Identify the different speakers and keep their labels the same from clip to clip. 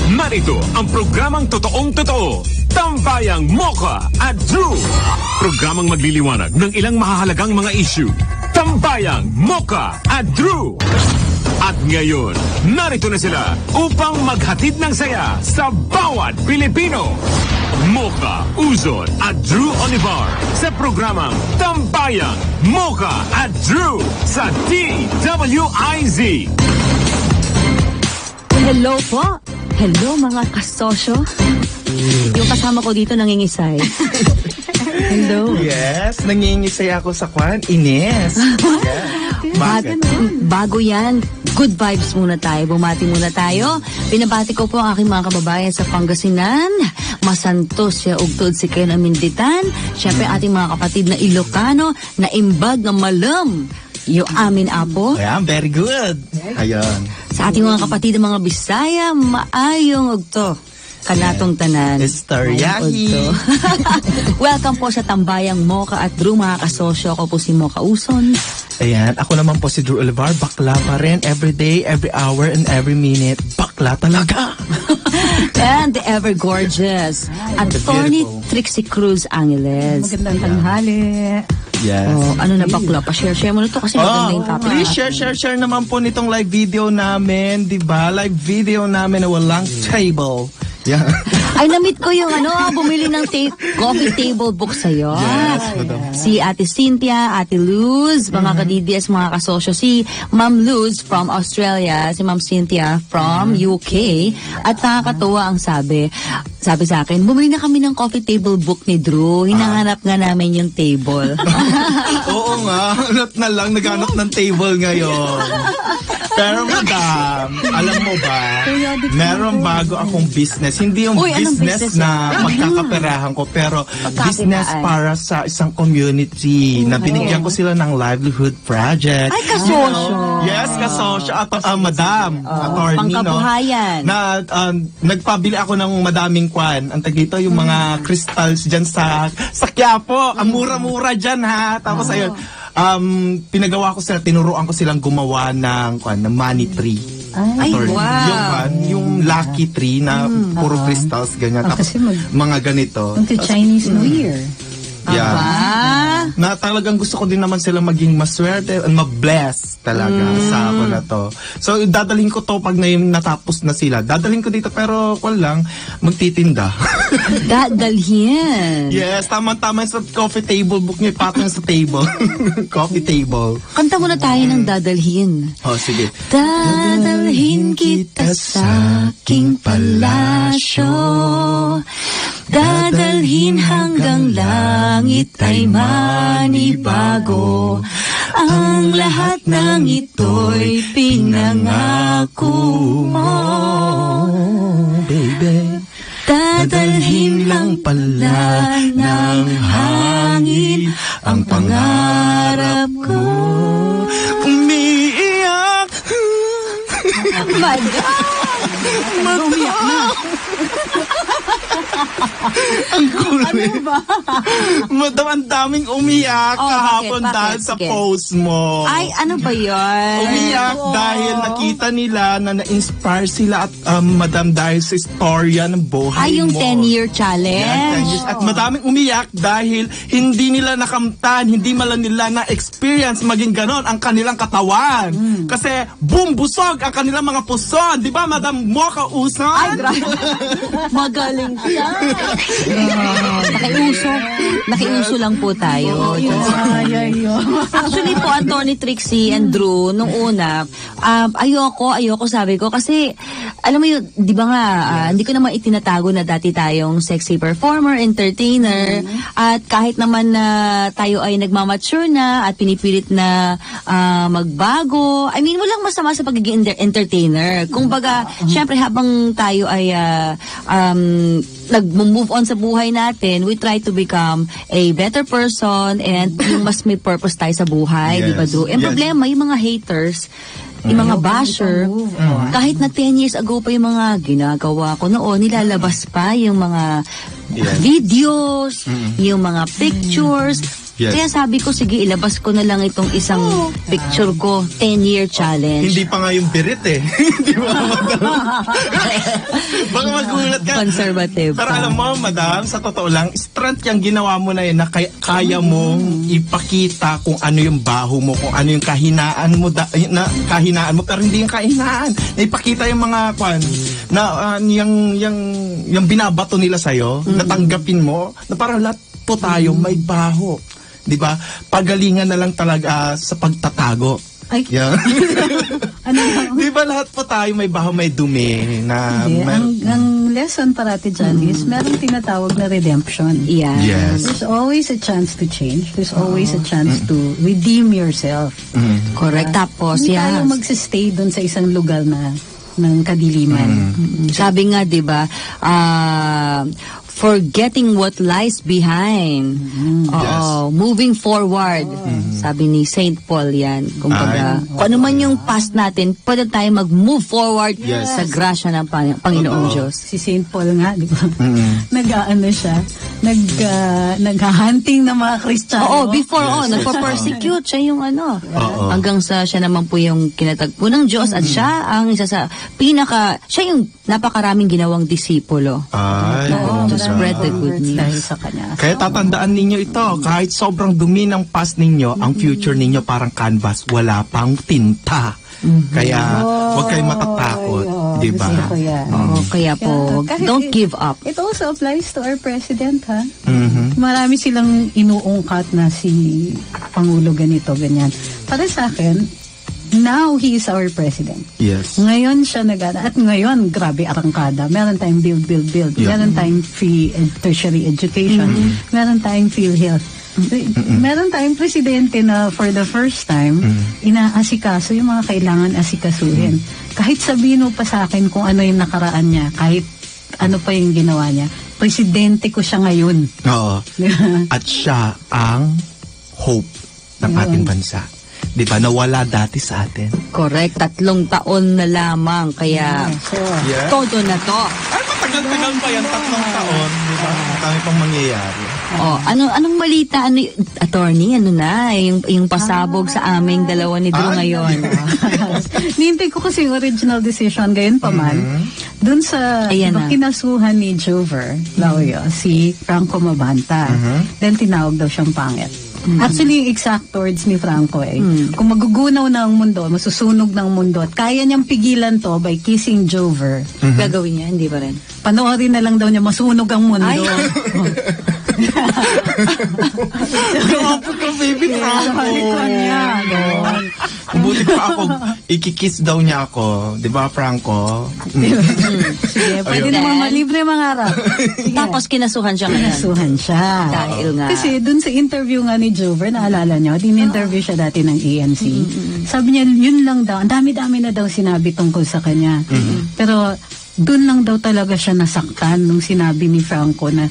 Speaker 1: Narito ang programang totoong-totoo, Tambayang Mocha at Drew. Programang magliliwanag ng ilang mahahalagang mga issue. Tambayang Mocha at Drew. At ngayon, narito na sila upang maghatid ng saya sa bawat Pilipino. Mocha Uzon at Drew Olivar sa programang Tambayang Mocha at Drew sa DWIZ.
Speaker 2: Hello po. Hello mga kasosyo. Yung kasama ko dito nangingisay. Hello.
Speaker 3: Yes, nangingisay ako sa kwan. Ines. Bakit?
Speaker 2: Bago yan, good vibes muna tayo. Bumati muna tayo. Binabati ko po ang aking mga kababayan sa Pangasinan, Masantos, Ugtod, Siquel, Aminditan. Siyempre ating mga kapatid na Ilocano na imbag ng malam. Yung amin apo.
Speaker 3: Ayan, very good. Ayan.
Speaker 2: Sa ating mga kapatid ng mga Bisaya, maayong ugto. Kanatong tanan.
Speaker 3: Istoryahi.
Speaker 2: Welcome po sa Tambayang Mocha at Drew, mga kasosyo. Ako po si Mocha Uzon.
Speaker 3: Ayan, ako naman po si Drew Olivar. Bakla pa rin. Every day, every hour, and every minute. Bakla talaga.
Speaker 2: And the ever gorgeous Attorney Trixie Cruz Angeles.
Speaker 4: Magandang tanghali.
Speaker 3: Yes.
Speaker 2: Oh, ano na bakla? Pa-share mo na to kasi maganda yung topic.
Speaker 3: Please share naman po nitong live video namin, di ba? Live video namin na walang table. Yeah.
Speaker 2: Ay, na-meet ko yung bumili ng coffee table book sa'yo.
Speaker 3: Yes, madam.
Speaker 2: Si Ate Cynthia, Ate Luz, mga ka-DDS, mga kasosyo. Si Ma'am Luz from Australia, si Ma'am Cynthia from UK. At nakakatuwa ang sabi sa akin, bumili na kami ng coffee table book ni Drew. Hinahanap nga namin yung table.
Speaker 3: Oo nga, hanap na lang, naghanap ng table ngayon. Pero madam, alam mo ba, meron bago akong business. Hindi yung business na magkakaperahan ko, pero business para sa isang community na binigyan ko sila ng livelihood project.
Speaker 2: Ay, kasosyo.
Speaker 3: Yes, kasosyo. At madam, attorney, no?
Speaker 2: Pangkabuhayan.
Speaker 3: Na nagpabili ako ng madaming kwan. Ang tag dito, yung mga crystals dyan sa Quiapo. Ang mura-mura dyan, ha? Tapos ayun, pinagawa ko sila, tinuruan ko silang gumawa ng money tree.
Speaker 2: Ay, wow.
Speaker 3: Yung lucky tree na puro crystals, ganyan. Tapos mga ganito.
Speaker 4: Chinese New Year.
Speaker 3: Yeah. Na talagang gusto ko din naman sila maging maswerte and mabless talaga sa ako na to. So, dadalhin ko to pag natapos na sila. Dadalhin ko dito pero lang, magtitinda.
Speaker 2: Dadalhin.
Speaker 3: Yes, tama-tama sa coffee table book niya, patong sa table. Coffee table.
Speaker 2: Kanta muna tayo ng dadalhin.
Speaker 3: Oh, sige.
Speaker 2: Dadalhin kita sa aking palasyo. Dadalhin hanggang langit ay manibago. Ang lahat ng ito'y pinangako mo,
Speaker 3: baby.
Speaker 2: Dadalhin lang pala ng hangin ang pangarap ko.
Speaker 3: Umiiyak.
Speaker 2: My God! Umiyak na.
Speaker 3: Ang kulit. Madam, ang daming umiyak kahapon
Speaker 2: bakit?
Speaker 3: dahil sa
Speaker 2: Sige.
Speaker 3: post mo.
Speaker 2: Ay, ano ba yun?
Speaker 3: Umiyak dahil nakita nila na na-inspire sila at madam dahil sa istorya ng buhay
Speaker 2: Ay, yung
Speaker 3: mo.
Speaker 2: 10-year challenge.
Speaker 3: Yan, 10 years. At madaming umiyak dahil hindi nila nakamtan, hindi mala nila na-experience maging ganon ang kanilang katawan. Kasi boom, busog ang kanilang mga puson. Di ba, Madam Mocha Uzon?
Speaker 2: Ay, grabe. Magaling ka. Nakiuso lang po tayo. Actually po, Attorney Trixie and Drew, nung una, ayoko sabi ko, kasi, alam mo yun, di ba nga, hindi ko naman itinatago na dati tayong sexy performer, entertainer, at kahit naman na tayo ay nagmamature na at pinipilit na magbago, I mean, walang masama sa pagiging entertainer. Kung baga, syempre habang tayo ay nag-move on sa buhay natin, we try to become a better person and yung mas may purpose tayo sa buhay, di ba, Drew? Ang problema, yung mga haters, yung mga basher, kahit na 10 years ago pa yung mga ginagawa ko noon, nilalabas pa yung mga videos, yung mga pictures.
Speaker 3: Yes.
Speaker 2: Kaya sabi ko, sige, ilabas ko na lang itong isang picture ko, 10-year challenge.
Speaker 3: Hindi pa nga yung birit eh. Di ba?
Speaker 2: Conservative.
Speaker 3: Pero alam mo, madam, sa totoo lang, strength yung ginawa mo na yun na kaya mong ipakita kung ano yung baho mo, kung ano yung kahinaan mo, kahinaan mo, pero hindi yung kahinaan. Ipakita yung mga na yung binabato nila sa'yo, natanggapin mo, na parang lahat po tayo may baho. 'Di ba? Pagalingan na lang talaga sa pagtatago.
Speaker 4: Ay.
Speaker 3: Yeah.
Speaker 4: Ano?
Speaker 3: Di ba lahat po tayo may baho, may dumi na
Speaker 4: Hindi. Ang lesson parati dyan is merong tinatawag na redemption.
Speaker 2: Yeah.
Speaker 3: Yes.
Speaker 4: There's always a chance to change. There's always a chance to redeem yourself.
Speaker 2: Correct. Tapos,
Speaker 4: Hindi tayo magsistay doon sa isang lugar na ng kadiliman.
Speaker 2: Sabi nga, 'di ba, forgetting what lies behind. Oo, moving forward. Sabi ni Saint Paul yan. Kumbaga, kung ano man yung past natin, pwede tayo mag-move forward sa grasya ng Panginoong Diyos.
Speaker 4: Si Saint Paul nga, di ba? Nag-ano siya, naghahunting ng mga Kristiyano.
Speaker 2: Oo, before nagpo-persecute siya yung hanggang sa siya naman po yung kinatagpo ng Diyos at siya ang isa sa siya yung napakaraming ginawang disipulo.
Speaker 3: Ay,
Speaker 2: to spread the good news.
Speaker 4: Dahil sa kanya.
Speaker 3: Kaya tatandaan ninyo ito, kahit sobrang dumi ng past ninyo, ang future ninyo parang canvas, wala pang tinta. Kaya huwag kayong matatakot, di ba?
Speaker 2: Kaya po, don't give up.
Speaker 4: It also applies to our president, ha? Marami silang inuungkat na si Pangulo ganito, ganyan. Para sa akin, now he is our president.
Speaker 3: Yes.
Speaker 4: Ngayon siya at ngayon, grabe arangkada. Meron tayong build.
Speaker 3: Yeah.
Speaker 4: Meron tayong free tertiary education. Meron tayong PhilHealth. Meron tayong presidente na for the first time, inaasikaso yung mga kailangan asikasuhin. Kahit sabihin mo pa sa akin kung ano yung nakaraan niya, kahit ano pa yung ginawa niya, presidente ko siya ngayon.
Speaker 3: Oo. At siya ang hope ng ating bansa. Di ba? Nawala dati sa atin.
Speaker 2: Correct. 3 taon na lamang. Kaya, todo na to.
Speaker 3: Ay, matagal-tagal pa yan. 3 taon. Di ba? Ang dami pang mangyayari.
Speaker 2: Anong malita? Attorney, yung pasabog sa aming dalawa ni Drew ngayon.
Speaker 4: Nihintay ko kasi yung original decision gayon pa man. Doon sa kinasuhan ni Jover Lauyo, si Franco Mabanta. Dahil tinawag daw siyang pangit. Actually, yung exact words ni Franco kung magugunaw na ang mundo, masusunog ng mundo, at kaya niyang pigilan to by kissing Jover,
Speaker 2: Gagawin niya, hindi ba rin?
Speaker 4: panoorin na lang daw niya masunog ang mundo.
Speaker 2: Ay.
Speaker 3: Grabe ka, baby Franco. Buti pa ako, ikikiss daw niya ako. Di ba, Franco?
Speaker 4: Sige, pwede naman malibre mangarap.
Speaker 2: Tapos kinasuhan siya ngayon.
Speaker 4: Kinasuhan siya.
Speaker 2: Dahil nga.
Speaker 4: Kasi dun sa interview nga ni Jover, naalala niyo, din-interview siya dati ng ANC. Sabi niya, yun lang daw, ang dami-dami na daw sinabi tungkol sa kanya. Pero dun lang daw talaga siya nasaktan nung sinabi ni Franco na,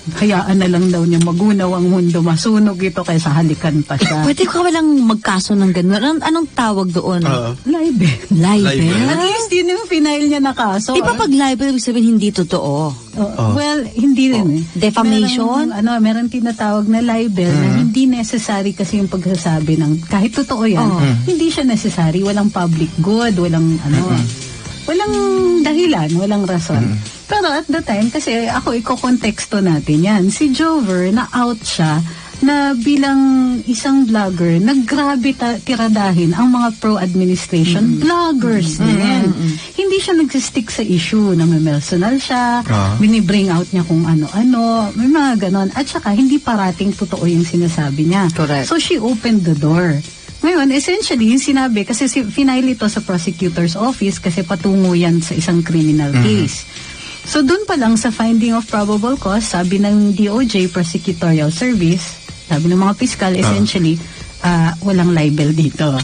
Speaker 4: hayaan na lang daw niya magunaw ang mundo, masunog ito kaysa halikan pa siya.
Speaker 2: Pwede ko walang magkaso ng gano'n. Anong tawag doon?
Speaker 4: Libel.
Speaker 2: Libel?
Speaker 4: At least yun yung final niya na kaso.
Speaker 2: Di ba pag libel, ibig sabihin hindi totoo?
Speaker 4: Well, hindi rin
Speaker 2: Defamation?
Speaker 4: Meron tinatawag na libel na hindi necessary kasi yung pagsasabi ng, kahit totoo yan, hindi siya necessary, walang public good, walang walang dahilan, walang rason. Pero at the time, kasi ako iko-konteksto natin yan, si Jover, na-out siya na bilang isang vlogger, naggrabe tiradahin ang mga pro-administration vloggers din. Hindi siya nagsistick sa issue na may personal siya, binibring out niya kung ano-ano, may mga ganon. At saka, hindi parating totoo yung sinasabi niya.
Speaker 2: Correct.
Speaker 4: So, she opened the door. Ngayon, essentially, yung sinabi, kasi final ito sa prosecutor's office kasi patungo yan sa isang criminal case. So, dun pa lang sa finding of probable cause, sabi ng DOJ, Prosecutorial Service, sabi ng mga piskal, essentially, walang libel dito.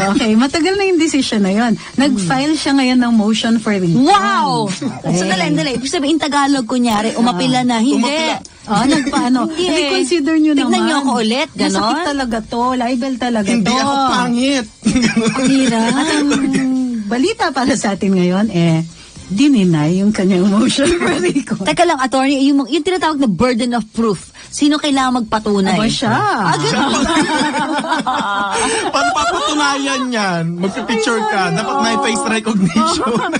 Speaker 4: Okay, matagal na yung decision na yun. Nag-file siya ngayon ng motion for refund.
Speaker 2: Wow! So, dali. Ibig sabihin, Tagalog, kunyari, umapila na. Hindi.
Speaker 4: Nagpaano. Reconsider nyo naman.
Speaker 2: Tignan nyo ako ulit, gano'n?
Speaker 4: Masakit talaga to. Libel talaga to.
Speaker 3: Hindi ako pangit.
Speaker 2: Ang hirap.
Speaker 4: At ang balita para sa atin ngayon, dininay yung kanyang motion for recall.
Speaker 2: Teka lang, attorney, yung tinatawag na burden of proof. Sino kailangan magpatunay?
Speaker 4: Aba siya.
Speaker 3: Paano papatunayan yan? Magpipicture ka. Dapat may face recognition.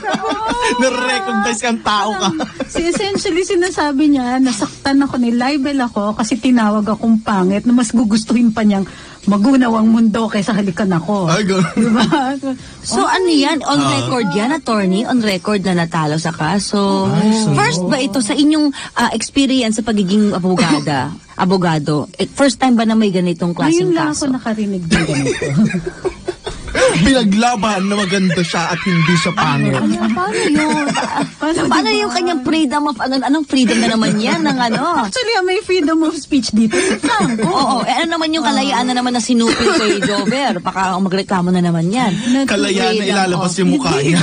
Speaker 3: Nare-recognize kang tao ka.
Speaker 4: Essentially, sinasabi niya, nasaktan ako, nilibel ako kasi tinawag akong pangit na mas gugustuhin pa niyang magunaw ang mundo kaysa halikan ako.
Speaker 3: Ay, gano'n.
Speaker 4: Diba?
Speaker 2: So ano yan? On record yan, attorney? On record na natalo sa kaso? First ba ito sa inyong experience sa pagiging abogado? First time ba na may ganitong klaseng
Speaker 4: Ngayon lang ako
Speaker 2: kaso?
Speaker 4: nakarinig din ganito.
Speaker 3: Pinaglaban na maganda siya at hindi siya pangit.
Speaker 2: Paano yun? Paano yung kanyang freedom of, anong freedom na naman yan ng ano?
Speaker 4: Actually, may freedom of speech dito si Franco.
Speaker 2: Oo, ano naman yung kalayaan na naman na sinupil kay Jover? Baka magreklamo na naman yan.
Speaker 3: Kalayaan na ilalabas yung mukha niya.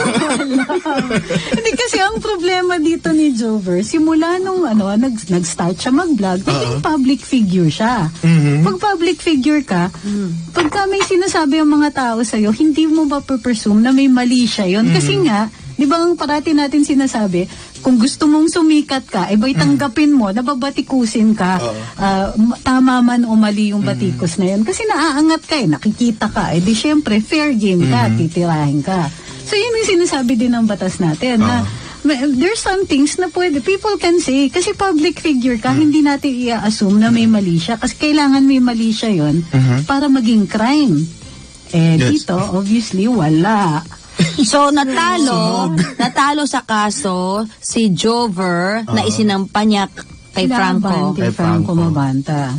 Speaker 4: Hindi kasi ang problema dito ni Jover, simula nung nag-start siya mag-vlog, naging public figure siya. Pag public figure ka, pagka may sinasabi ang mga tao sa'yo, hindi mo ba presume na may mali siya yun? Kasi nga, di ba ang parati natin sinasabi, kung gusto mong sumikat ka, ba'y tanggapin mo, nababatikusin ka, tama man o mali yung batikos na yun. Kasi naaangat ka nakikita ka, di syempre, fair game ka, titirahin ka. So yun yung sinasabi din ng batas natin, na there's some things na pwede, people can say, kasi public figure ka, hindi natin i-assume na may mali siya, kasi kailangan may mali siya yun para maging crime. Dito, obviously, wala.
Speaker 2: So, natalo sa kaso si Jover na isinampa niya kay Franco.
Speaker 4: Kay Franco Mabanta.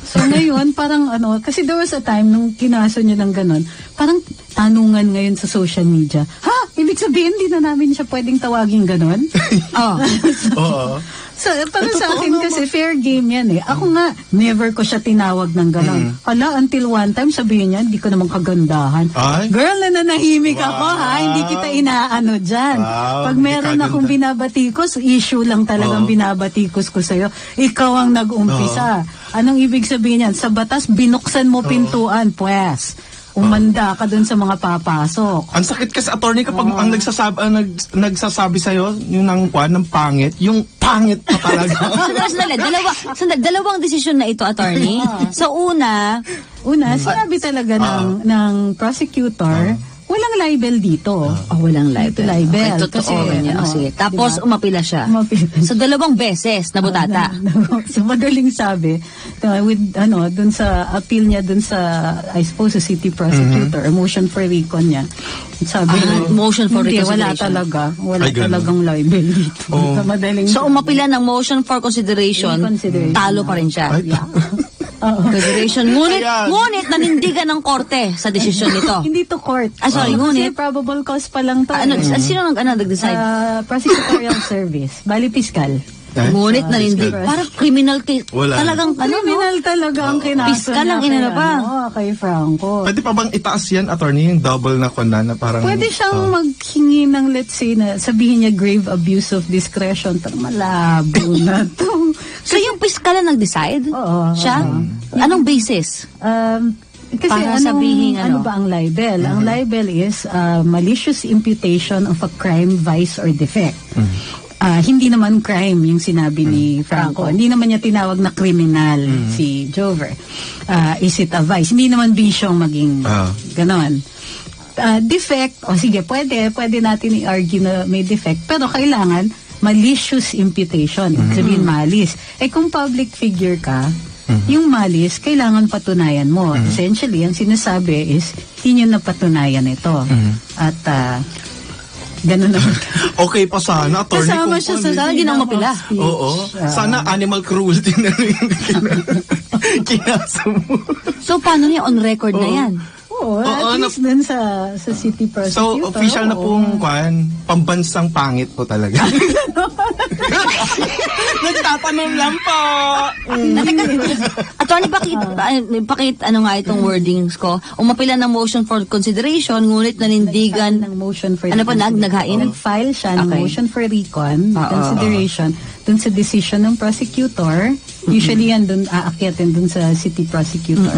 Speaker 4: So, ngayon, parang kasi there was a time nung kinaso niya ng ganon, parang tanungan ngayon sa social media, ibig sabihin, hindi na namin siya pwedeng tawagin ganon?
Speaker 3: Oo.
Speaker 4: So, para sa akin kasi fair game yan Ako nga, never ko siya tinawag ng gano'n. Hala, until one time, sabihin niya, hindi ko naman kagandahan.
Speaker 3: Ay?
Speaker 4: Girl, nananahimik ako hindi kita inaano dyan. Pag meron akong binabatikos, issue lang talagang binabatikos ko sa'yo. Ikaw ang nag-umpisa. Anong ibig sabihin yan? Sa batas, binuksan mo pintuan, pues. Umanda ka dun sa mga papasok.
Speaker 3: Ang sakit kasi, attorney, kapag ang nagsasabi sa'yo, yung ng pangit, yung pangit pa talaga.
Speaker 2: Dalawang desisyon na ito, attorney. So, una,
Speaker 4: sinabi talaga ng prosecutor, walang libel dito.
Speaker 2: walang libel.
Speaker 4: Libel.
Speaker 2: Totoo niya. Sige. Tapos,
Speaker 4: diba?
Speaker 2: umapila siya. So, 2 beses na butata.
Speaker 4: So, madaling sabi, dun sa appeal niya, dun sa, I suppose, sa city prosecutor, motion for recon niya. Sabi
Speaker 2: motion for
Speaker 4: hindi,
Speaker 2: reconsideration.
Speaker 4: wala talagang libel dito. So, madaling
Speaker 2: So, umapila ng motion for consideration, talo pa rin siya. Consideration. Ngunit nanindigan ng korte sa desisyon nito.
Speaker 4: Hindi to court.
Speaker 2: Sorry, ngunit.
Speaker 4: Kasi probable cause pa lang to.
Speaker 2: Sino nag-decide?
Speaker 4: Prosecutorial service. Bali, piskal.
Speaker 2: Ngunit nanindig. Parang criminal case.
Speaker 3: Wala.
Speaker 2: Talagang,
Speaker 4: Criminal talaga ang kinaso
Speaker 2: Piskal ang inano pa.
Speaker 4: Kay Franco.
Speaker 3: Pwede pa bang itaas yan, attorney, yung double na na parang...
Speaker 4: Pwede siyang maghingi ng, let's say, na sabihin niya grave abuse of discretion. Pero malabo na to.
Speaker 2: So, yung piskal na nag-decide?
Speaker 4: Oo.
Speaker 2: Siya? Anong basis?
Speaker 4: Kasi
Speaker 2: Para sabihin,
Speaker 4: ano ba ang libel? Ang libel is malicious imputation of a crime, vice, or defect. Hindi naman crime yung sinabi ni Franco. Hindi naman niya tinawag na criminal si Jover. Is it a vice? Hindi naman bisyong maging ganon. Defect, sige, pwede natin i-argue na may defect, pero kailangan malicious imputation. Sabihin malis. Kung public figure ka, yung malis, kailangan patunayan mo. Essentially, ang sinasabi is, hindi nyo napatunayan ito. At, gano'n naman.
Speaker 3: Okay pa sana, attorney.
Speaker 4: Kasama siya sa
Speaker 2: ginang mapila.
Speaker 3: Oo. Sana animal cruelty na rin kinaso mo.
Speaker 2: So, paano niya on record na yan?
Speaker 4: At least dun sa city prosecutor.
Speaker 3: So, official na pong pambansang pangit po talaga. Nagtatanong lang po.
Speaker 2: Attorney, bakit ano nga itong wordings ko? Umapila ng motion for consideration, ngunit nanindigan
Speaker 4: ng motion for
Speaker 2: naghain?
Speaker 4: Nag-file siya ng motion for recon, consideration, dun sa decision ng prosecutor. Usually yan dun aakyatin dun sa city prosecutor.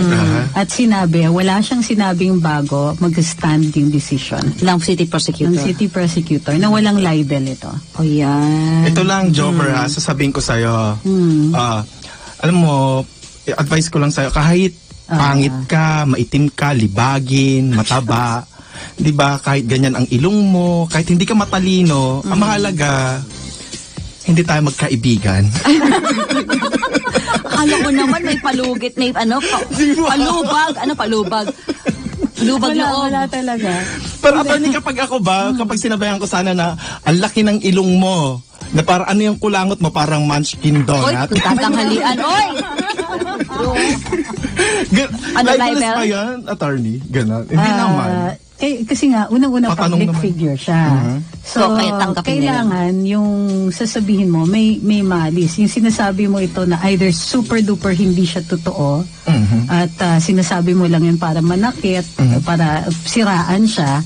Speaker 4: At sinabi, wala siyang sinabing bago, mag-stand yung decision
Speaker 2: Ng city prosecutor.
Speaker 4: ng city prosecutor na walang libel ito.
Speaker 2: O yan.
Speaker 3: Ito lang, Jover, sasabihin ko sa'yo. alam mo, advice ko lang sa'yo, kahit pangit ka, maitim ka, libagin, mataba, di ba, kahit ganyan ang ilong mo, kahit hindi ka matalino, ang mahalaga, hindi tayo magkaibigan.
Speaker 2: Akala ko naman may palugit, may palubag, palubag. Lubag na
Speaker 4: Wala talaga.
Speaker 3: Pero attorney, kapag ako ba, kapag sinabayan ko sana na ang laki ng ilong mo, na parang ano yung kulangot mo, parang munchkin
Speaker 2: Oy,
Speaker 3: donut.
Speaker 2: tatanghalian. Oy! Ano,
Speaker 3: Lifeless
Speaker 2: libel?
Speaker 3: ba yan, attorney? Ganon. Hindi naman.
Speaker 4: Kasi nga, unang-una
Speaker 3: Patanong
Speaker 4: public
Speaker 3: naman.
Speaker 4: figure siya.
Speaker 2: So, kaya tanggapin
Speaker 4: kailangan yung sasabihin mo, may malis. Yung sinasabi mo ito na either super duper hindi siya totoo, at sinasabi mo lang yun para manakit, para siraan siya,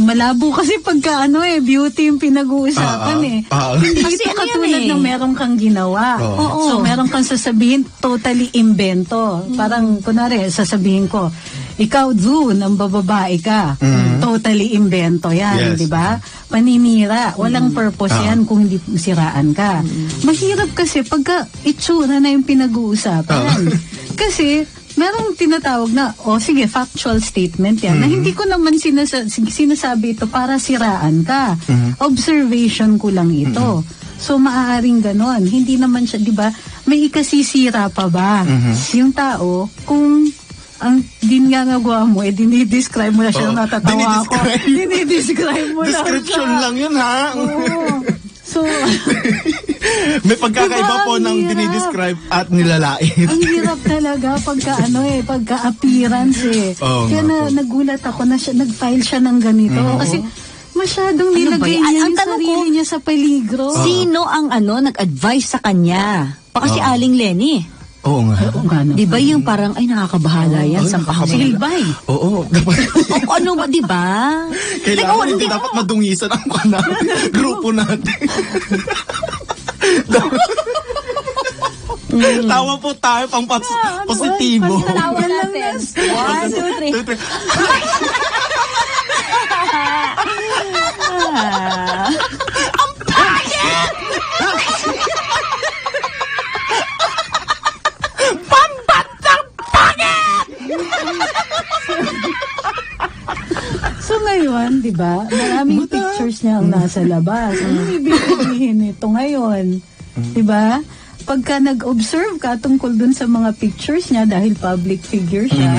Speaker 4: malabo kasi pagka beauty yung pinag-uusapan Hindi
Speaker 2: Kasi
Speaker 4: ito
Speaker 2: ano
Speaker 4: katulad
Speaker 2: yan
Speaker 4: ng meron kang ginawa. So meron kang sasabihin totally invento. Parang kunwari sasabihin ko, ikaw Drew, nang bababae ka. Totally invento yan,
Speaker 3: Yes.
Speaker 4: di ba? Paninira. Walang purpose yan kung hindi siraan ka. Mahirap kasi pagka itsura na yung pinag-uusapan. Kasi merong tinatawag na, sige, factual statement yan, na hindi ko naman sinasabi ito para siraan ka. Observation ko lang ito. So, maaaring ganon. Hindi naman siya, di ba, may ikasisira pa ba? Yung tao, kung ang ginagawa mo, dinidescribe mo na siya, natatawa ako. Dinidescribe mo lang
Speaker 3: Description
Speaker 4: siya.
Speaker 3: lang yun, ha?
Speaker 4: Oo. So,
Speaker 3: May pagkakaiba
Speaker 4: Diba,
Speaker 3: po
Speaker 4: ang
Speaker 3: ng
Speaker 4: hirap.
Speaker 3: dinidescribe at nilalait.
Speaker 4: ang hirap talaga pagka appearance
Speaker 3: Oo
Speaker 4: Kaya
Speaker 3: nga po.
Speaker 4: nagulat ako na nag-file siya ng ganito. Kasi masyadong
Speaker 2: Ano ba
Speaker 4: nilagay
Speaker 2: yan?
Speaker 4: niya
Speaker 2: Ang
Speaker 4: yung
Speaker 2: tanong
Speaker 4: sarili
Speaker 2: ko,
Speaker 4: niya sa peligro.
Speaker 2: Sino ang nag-advise sa kanya? Baka si Aling Lenny.
Speaker 3: Oo nga.
Speaker 4: Oo nga naman.
Speaker 2: Di ba yung parang, ay nakakabahala yan, sampahan
Speaker 4: Si
Speaker 2: mo.
Speaker 4: Hilbay.
Speaker 3: Oo. Dapat,
Speaker 2: O ano ba, di ba?
Speaker 3: kailangan hindi dapat madungisan ang grupo natin. Tawa po tayo pang positibo.
Speaker 2: Tawa natin. 1, 2, 3.
Speaker 4: So ngayon, di ba, maraming pictures niya ang nasa labas. Ano ibig sabihin nito ngayon? Di ba? Pagka nag-observe ka tungkol dun sa mga pictures niya dahil public figure siya,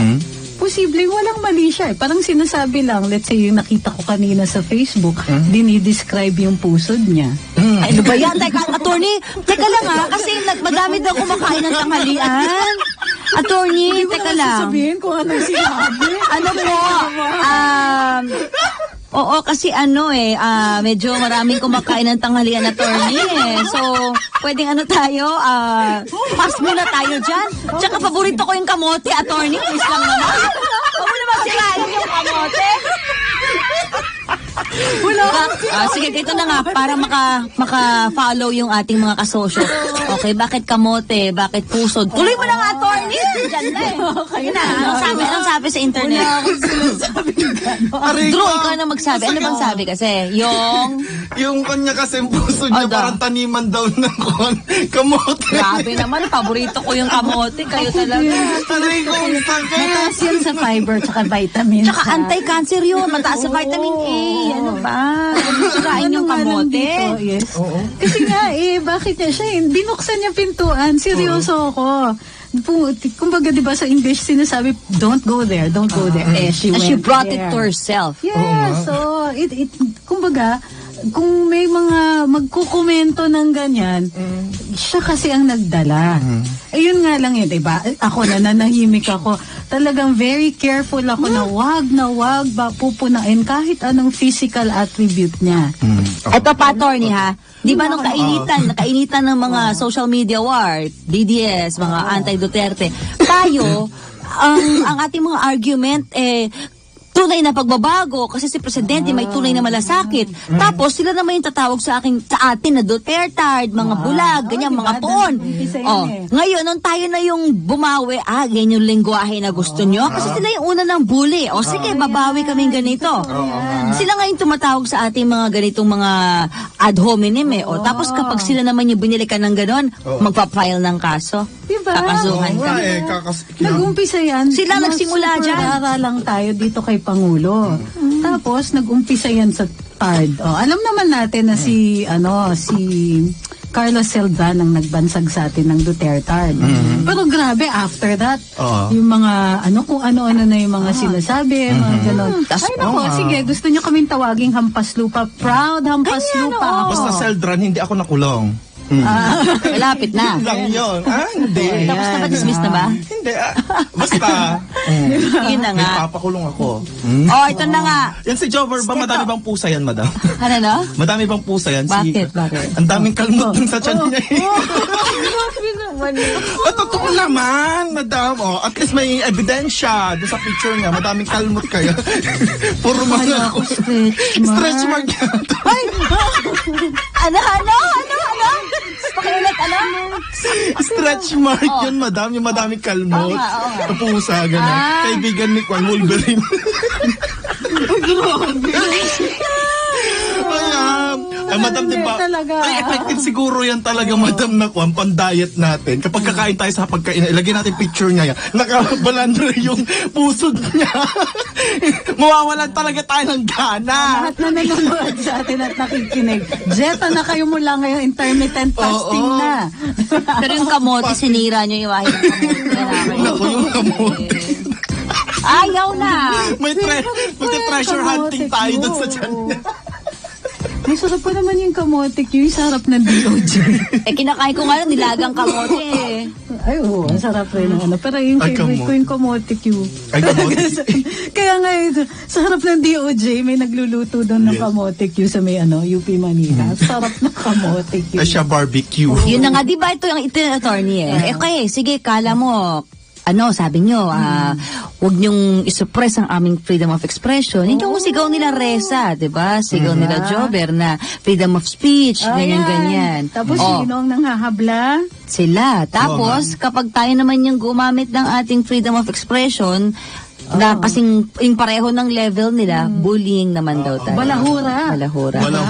Speaker 4: posibleng walang mali siya. Parang sinasabi lang, let's say yung nakita ko kanina sa Facebook, dinidescribe yung pusod niya.
Speaker 2: Ay, ano ba yan? Teka, attorney, teka lang kasi madami daw kumakain ng tanghalian. Attorney,
Speaker 4: Hindi ko
Speaker 2: teka
Speaker 4: naman
Speaker 2: lang.
Speaker 4: sasabihin kung anong sinabi.
Speaker 2: Ano po? Oo, kasi medyo maraming kumakain ng tanghalian, attorney So, pwedeng tayo, pass muna tayo dyan. Tsaka paborito ko yung kamote, attorney. Please lang naman. Huwag mo naman sirain yung kamote. Sige, dito na nga, para maka-follow yung ating mga kasosyo. Okay, bakit kamote? Bakit pusod? Tuloy mo na nga, attorney. Diyan na Ayun na, anong sabi sa internet? Drew, ikaw na magsabi. Ano bang sabi kasi?
Speaker 3: Yung kanya kasi yung puso niya
Speaker 2: Ada.
Speaker 3: parang taniman daw ng kamote.
Speaker 2: Grabe naman, paborito ko yung kamote. Kayo talaga.
Speaker 3: Aray ko, ang sakit.
Speaker 4: Mataas yan sa fiber tsaka vitamins.
Speaker 2: Tsaka anti-cancer yun. Mataas sa vitamin A. Ano ba? Sirain yung
Speaker 4: nga lang
Speaker 2: kamote.
Speaker 4: dito, yes. Kasi nga, bakit niya siya, binuksan niya pintuan, seryoso ako. Kumbaga, di ba sa English sinasabi, don't go there, don't go there. She
Speaker 2: And
Speaker 4: went
Speaker 2: she brought it
Speaker 4: there.
Speaker 2: to herself.
Speaker 4: Yeah, so, kumbaga, kung may mga magkukomento ng ganyan, siya kasi ang nagdala. Ayun nga lang yun, diba? Ako nananahimik ako. Talagang very careful ako na wag ba pupunain kahit anong physical attribute niya.
Speaker 2: Ito pa, attorney, ha? Di ba nung kainitan ng mga social media war, DDS, mga anti-Duterte, tayo, ang ating mga argument, tunay na pagbabago kasi si presidente may tunay na malasakit. Tapos sila naman yung tatawag sa atin na Duterte, mga bulag, ganyan, mga poon. Ngayon, nung tayo na yung bumawi, ganyan yung lengguwahe na gusto nyo. Kasi sila yung una ng bully. O sige, babawi kaming ganito. Sila ngayon tumatawag sa ating mga ganitong mga ad hominem eh. O, tapos kapag sila naman yung binili ka ng ganon, magpa-file ng kaso.
Speaker 4: Diba?
Speaker 2: Kakasuhan ka.
Speaker 4: Nag-umpisa yan.
Speaker 2: Sila nagsimula dyan.
Speaker 4: Super lang tayo dito kay Pangulo. Tapos, nag-umpisa yan sa TARD. Alam naman natin na si Carlos Celdran ang nagbansag sa atin ng Duterte. Pero grabe, after that, yung mga, kung ano-ano na yung mga sinasabi, mga gano'n. Ay nako, sige, gusto nyo kaming tawaging hampas lupa. Proud hampas lupa.
Speaker 3: Basta Celdran, hindi ako nakulong.
Speaker 2: Malapit na.
Speaker 3: Lang yun. Hindi.
Speaker 2: Tapos na ba, dismiss na ba?
Speaker 3: Hindi. Basta.
Speaker 2: Yun na nga.
Speaker 3: May papakulong ako.
Speaker 2: Ito na nga.
Speaker 3: Yan si Jover ba? Madami bang pusa yan, madam?
Speaker 2: Ano no?
Speaker 3: Madami bang pusa yan?
Speaker 2: Bakit? Bakit?
Speaker 3: Ang daming kalmot dun sa tiyan niya. Totoo naman, madam. At least may ebidensya doon sa picture niya. Madaming kalmot kayo. Puro mga stretch mark yan.
Speaker 2: Ay! Ano? Pakiulit,
Speaker 3: Stretch mark yun, madam. Yung madaming kalmot. Sa pusa, gano'n. Kaibigan ni Kwan Wolverine. Ay, madam, di ba? Ay, effective siguro yan talaga, madam, na Kwan, pan-diet natin. Kapag kakain tayo sa pagkain, ilagay natin picture niya yan. Nakabalandra yung pusod niya. Mawawalan talaga tayo ng gana.
Speaker 4: Lahat na nanonood sa atin at nakikinig. Jetta na kayo mula ngayon, intermittent fasting na.
Speaker 2: Pero yung kamote, sinira nyo yung wahid ng kamote.
Speaker 3: Naku, yung kamote.
Speaker 2: Ayaw na.
Speaker 3: May treasure hunting tayo dun sa tiyan niya.
Speaker 4: May sarap pa naman yung kamote Q, yung sarap ng DOJ.
Speaker 2: Kinakain ko nga lang, nilagang kamote eh.
Speaker 4: Ay, oo, ang sarap rin ng ano. Pero yung favorite ko yung kamote Q.
Speaker 3: Ay, kamote.
Speaker 4: Kaya nga, sa harap ng DOJ, may nagluluto doon ng kamote Q sa may UP Manila. Sarap ng kamote Q.
Speaker 3: Ay, siya barbecue.
Speaker 2: Yun na nga, di ba ito yung attorney eh? Okay, sige, kala mo, sabi nyo, huwag nyong isuppress ang aming freedom of expression. Hindi ko sigaw nila Reza, di ba? Sigaw nila Jover na freedom of speech, ganyan-ganyan.
Speaker 4: Tapos sino ang nanghahabla?
Speaker 2: Sila. Tapos, kapag tayo naman yung gumamit ng ating freedom of expression, na kasing yung pareho ng level nila, bullying naman daw tayo.
Speaker 4: Balahura.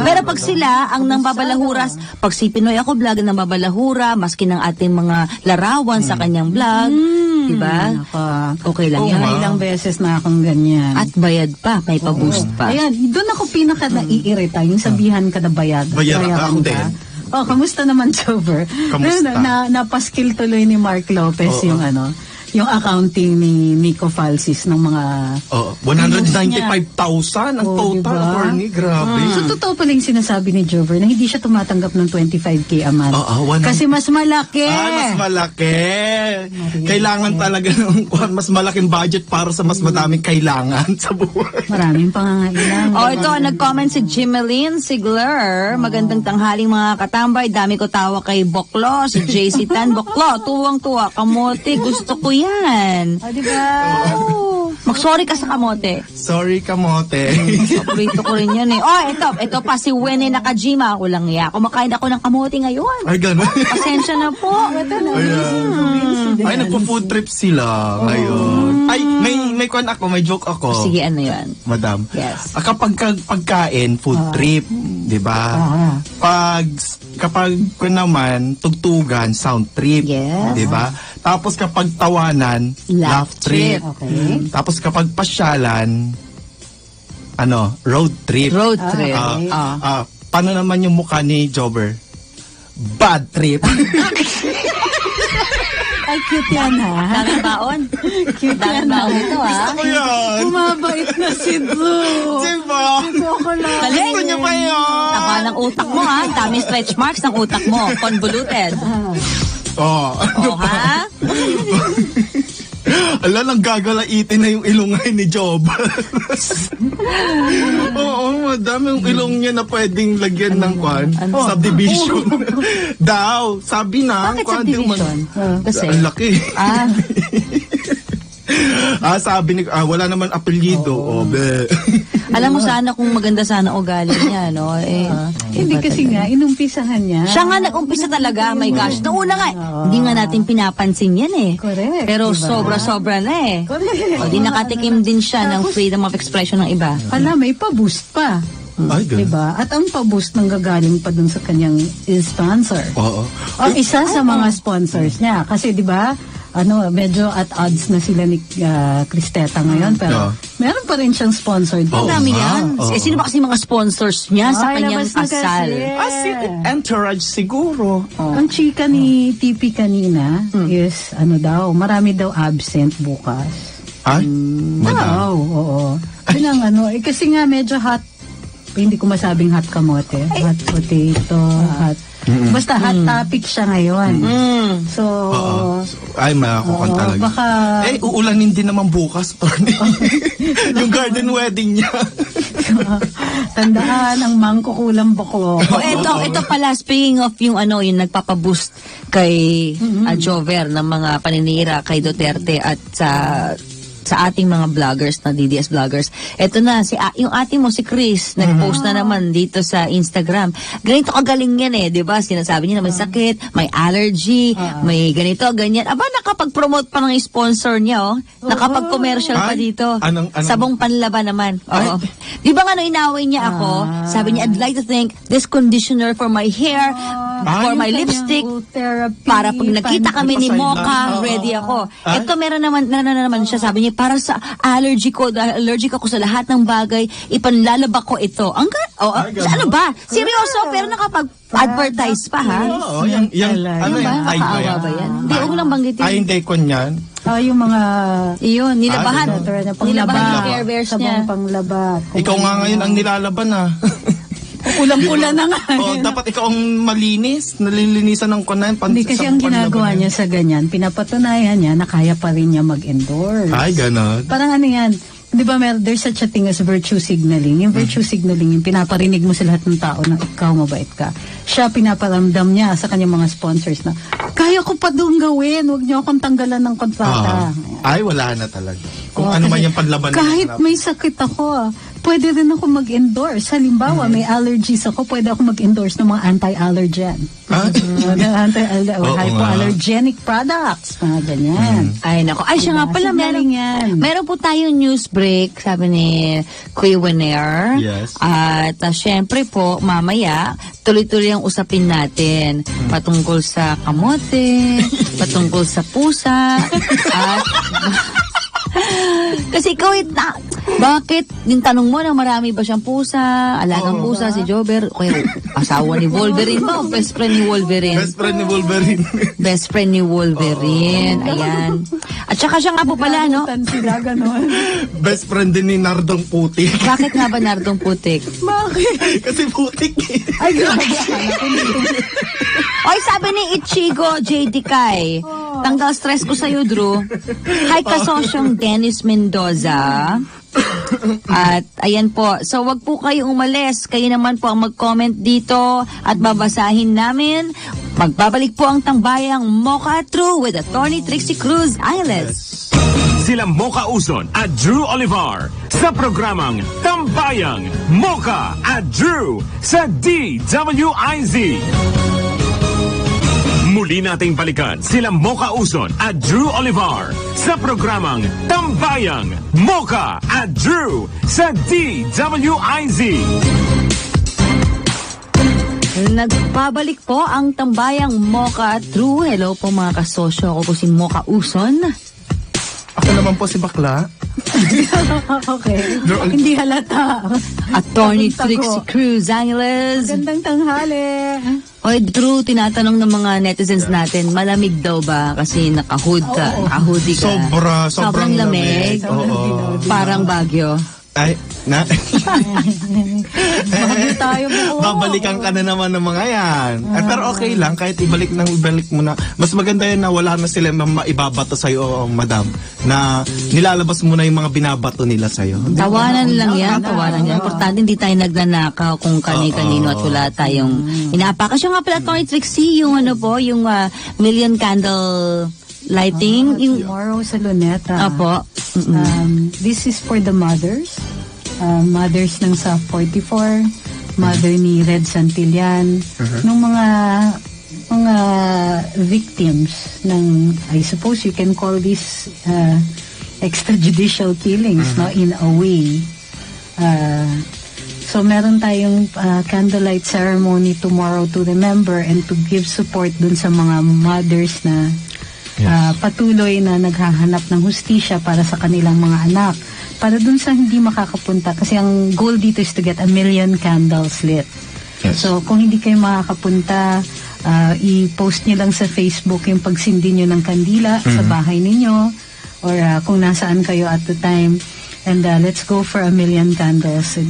Speaker 2: Pero pag sila, ang nambabalahuras, pag si Pinoy Ako Vlog, nambabalahura, maski ng ating mga larawan sa kanyang vlog, diba? Okay lang yan.
Speaker 4: Ilang beses na akong ganyan.
Speaker 2: At bayad pa, may pa-boost pa.
Speaker 4: Ayan, doon ako pinaka naiirita, yung sabihan ka na bayad.
Speaker 3: Bayaran din.
Speaker 4: Kamusta naman, Jover?
Speaker 3: Kamusta?
Speaker 4: Napaskill tuloy ni Mark Lopez yung accounting ni Nico Falsis ng mga
Speaker 3: 195,000 ang total, attorney. Grabe.
Speaker 4: So, totoo pala yung sinasabi ni Jover na hindi siya tumatanggap ng 25K a month. Kasi mas malaki.
Speaker 3: Mas malaki. Kailangan talaga ng mas malaking budget para sa mas madaming kailangan sa buhay.
Speaker 4: Maraming pangangailangan.
Speaker 2: Ito, nag-comment si Jimeline Sigler. Magandang tanghaling mga katambay. Dami ko tawa kay Boklo, si JC Tan. Boklo, tuwang-tuwa. Kamote, gusto ko yan.
Speaker 4: Diba?
Speaker 2: Mag-sorry ka sa kamote.
Speaker 3: Sorry, kamote.
Speaker 2: Paborito ko rin yan eh. Ito pa si Wene Nakajima. Walang iya. Kumakain ako ng kamote ngayon.
Speaker 3: Ay, gano'n.
Speaker 2: Pasensya na po.
Speaker 3: Ay, nagpo-food trip sila ngayon. Ay, may joke ako.
Speaker 2: Sige, ano yan?
Speaker 3: Madam.
Speaker 2: Yes.
Speaker 3: Kapag pagkain, food trip, di ba? Kapag naman, tugtugan, sound trip.
Speaker 2: Yes.
Speaker 3: Di ba? Tapos kapag tawanan, laugh trip.
Speaker 4: Okay.
Speaker 3: Tapos kapag pasyalan, road trip.
Speaker 2: Road trip.
Speaker 3: Paano naman yung mukha ni Jobber? Bad trip.
Speaker 4: Ay, cute yan ha.
Speaker 2: Daming baon.
Speaker 4: Cute yan
Speaker 2: Daming baon ito ha.
Speaker 3: Gusto ko yan.
Speaker 4: Bumabait na si Drew.
Speaker 3: Diba?
Speaker 4: Ako lang.
Speaker 3: Gusto niyo ba yun?
Speaker 2: Taba ng utak mo ha. Daming stretch marks ng utak mo. Convoluted. Ha?
Speaker 3: Ala, nang gagalaitin na yung ilongay ni Job. Madami yung ilong niya na pwedeng lagyan ng subdivision. Daw, sabi na.
Speaker 2: Bakit subdivision? Kasi?
Speaker 3: Ang laki. Sabi ni, wala naman apelyido. Be.
Speaker 2: Alam mo sana kung maganda sana ugali niya, no?
Speaker 4: Hindi kasi nga, inumpisahan niya.
Speaker 2: Siya nga nag-umpisa talaga, my gosh. Noong una nga, hindi nga natin pinapansin yan eh.
Speaker 4: Correct,
Speaker 2: Pero
Speaker 4: diba?
Speaker 2: sobra-sobra na eh.
Speaker 4: Correct.
Speaker 2: O, di nakatikim din siya ng freedom of expression ng iba.
Speaker 4: Hala, may pa-boost pa.
Speaker 3: Ay, ganun.
Speaker 4: Diba? At ang pa-boost ng gagaling pa dun sa kanyang sponsor.
Speaker 3: Oo.
Speaker 4: O isa sa mga sponsors niya. Kasi di ba medyo at odds na sila ni Cristeta ngayon. Pero meron pa rin siyang sponsor.
Speaker 2: Ang dami yan. Sino ba kasi mga sponsors niya sa
Speaker 4: Ay,
Speaker 2: kanyang
Speaker 4: labas na
Speaker 2: kasal?
Speaker 4: kasi.
Speaker 3: Si Entourage siguro.
Speaker 4: Ang chika ni TP kanina is marami daw absent bukas.
Speaker 3: Ay, madam.
Speaker 4: Oo. Yun ang kasi nga medyo hot. Hindi ko masabing hot kamote. Hot potato, hot. Basta hot topic siya ngayon. So,
Speaker 3: Ay, makakukon talaga.
Speaker 4: baka...
Speaker 3: Uulanin din naman bukas. Yung garden wedding niya.
Speaker 4: Tandaan, ang mangko kulang bako.
Speaker 2: Ito pala, speaking of yung yung nagpapaboost kay Jover ng mga paninira kay Duterte at sa ating mga vloggers na DDS vloggers. Ito na, yung ating mo si Chris, nag-post na naman dito sa Instagram. Ganito kagaling yan eh, di ba? Sinasabi niya na may sakit, may allergy, may ganito, ganyan. Aba, nakapag-promote pa ng sponsor niya, oh. Nakapag-commercial pa
Speaker 3: Ay,
Speaker 2: dito.
Speaker 3: anong-
Speaker 2: Sabong panlaban naman. Oo. Di ba nga inaway niya ako? Sabi niya, I'd like to thank this conditioner for my hair, for my lipstick, para pag nakita kami ni Mocha, ready ako. Ito meron naman siya, sabi niya, para sa allergic ako sa lahat ng bagay, ipanlalaba ko ito. Ano ba? Seryoso, pero nakapag-advertise pa, ha?
Speaker 3: Oo, yung ano yung ay ba
Speaker 2: Nakakaawa ba yan? Hindi, huwag lang banggitin.
Speaker 3: Ay, hindi ko niyan.
Speaker 4: Yung mga...
Speaker 2: Iyon, nilabahan. Nilabahan yung
Speaker 4: panglaba.
Speaker 2: Care Bears niya.
Speaker 4: Sabong panglaba.
Speaker 3: Ikaw nga ngayon ang nilalaban
Speaker 4: Ulang-ula na nga.
Speaker 3: Dapat ikaw ang malinis, nalilinisan ng kunan.
Speaker 4: Hindi kasi ang ginagawa niya sa ganyan, pinapatunayan niya na kaya pa rin niya mag-endorse.
Speaker 3: Ay, ganon.
Speaker 4: Parang yan, di ba there's such a thing as virtue signaling. Yung virtue signaling, yung pinaparinig mo sa lahat ng tao na ikaw mabait ka. Siya pinaparamdam niya sa kanyang mga sponsors na, kaya ko pa doon gawin, huwag niyo akong tanggalan ng kontrata.
Speaker 3: Ay, wala na talaga. Kung ano man yung panlaban niya.
Speaker 4: Kahit may sakit ako, pwede rin ako mag-endorse. Halimbawa, may allergies ako, pwede ako mag-endorse ng mga anti-allergen. Hypoallergenic products. Mga ganyan.
Speaker 2: Ay, nako. Ay, siya nga pala,
Speaker 4: Signaling yan.
Speaker 2: meron po tayong news break, sabi ni Kuya Winer.
Speaker 3: Yes.
Speaker 2: At syempre po, mamaya, tuloy-tuloy ang usapin natin. Patungkol sa kamote, patungkol sa pusa, at... Kasi ikaw, bakit yung tanong mo na marami ba siyang pusa, alagang pusa, si Jover, o kaya asawa ni Wolverine ba? O best friend ni Wolverine?
Speaker 3: Best friend ni Wolverine.
Speaker 2: Best friend ni Wolverine. Ayan. At saka siya nga po pala, no?
Speaker 4: Sila, ganon.
Speaker 3: Best friend din ni Nardong Putik.
Speaker 2: Bakit nga ba Nardong Putik?
Speaker 4: Bakit?
Speaker 3: Kasi putik eh.
Speaker 4: Ay, grabe. Akala ko dito.
Speaker 2: Oy, sabi ni Ichigo JD Kai, tanggal stress ko sa'yo, Drew. Hi, kasosyong Dennis Mendoza. At ayan po, so wag po kayo umalis. Kayo naman po ang mag-comment dito at babasahin namin. Magbabalik po ang tambayang Mocha True with Attorney Trixie Cruz Isles.
Speaker 1: Sila Mocha Uson at Drew Olivar sa programang Tambayang Mocha at Drew sa DWIZ. Muli nating balikan sila Mocha Uson at Drew Olivar sa programang Tambayang Mocha at Drew sa DWIZ.
Speaker 2: Nagbabalik po ang tambayang Mocha at Drew. Hello po mga kasosyo. Ako po si Mocha Uson.
Speaker 3: Ako naman po si Bakla.
Speaker 4: Okay. Hindi halata.
Speaker 2: Attorney
Speaker 4: Tago.
Speaker 2: Trixie Cruz Angeles.
Speaker 4: Gandang tanghali.
Speaker 2: Oy, Drew, tinatanong ng mga netizens natin, malamig daw ba? Kasi naka-hood ka, naka-hoodie ka.
Speaker 3: Sobrang lamig. Oo.
Speaker 2: Parang Bagyo.
Speaker 3: Ay,
Speaker 4: Bago tayo buo.
Speaker 3: babalikan ka na naman ng mga yan. Pero okay lang, kahit ibalik mo na. Mas maganda yun na wala na sila maibabato sa'yo, madam. Na nilalabas mo na yung mga binabato nila sa'yo.
Speaker 2: Tawanan lang yan, tawanan yan. Importante hindi tayo nagnanakaw kung kani-kanino at wala tayong inapakan. Siya nga pala, Attorney Trixie, yung yung million candle lighting.
Speaker 4: Tomorrow sa Luneta.
Speaker 2: Apo.
Speaker 4: This is for the mothers. Mothers ng sa 44, mother ni Red Santillan, ng mga victims ng, I suppose you can call this extrajudicial killings, no, in a way. So meron tayong candlelight ceremony tomorrow to remember and to give support dun sa mga mothers na patuloy na naghahanap ng hustisya para sa kanilang mga anak. Para dun sa hindi makakapunta, kasi ang goal dito is to get 1 million candles lit.
Speaker 3: Yes.
Speaker 4: So kung hindi kayo makakapunta, i-post nyo lang sa Facebook yung pagsindi nyo ng kandila sa bahay ninyo or kung nasaan kayo at the time. And let's go for 1 million candles.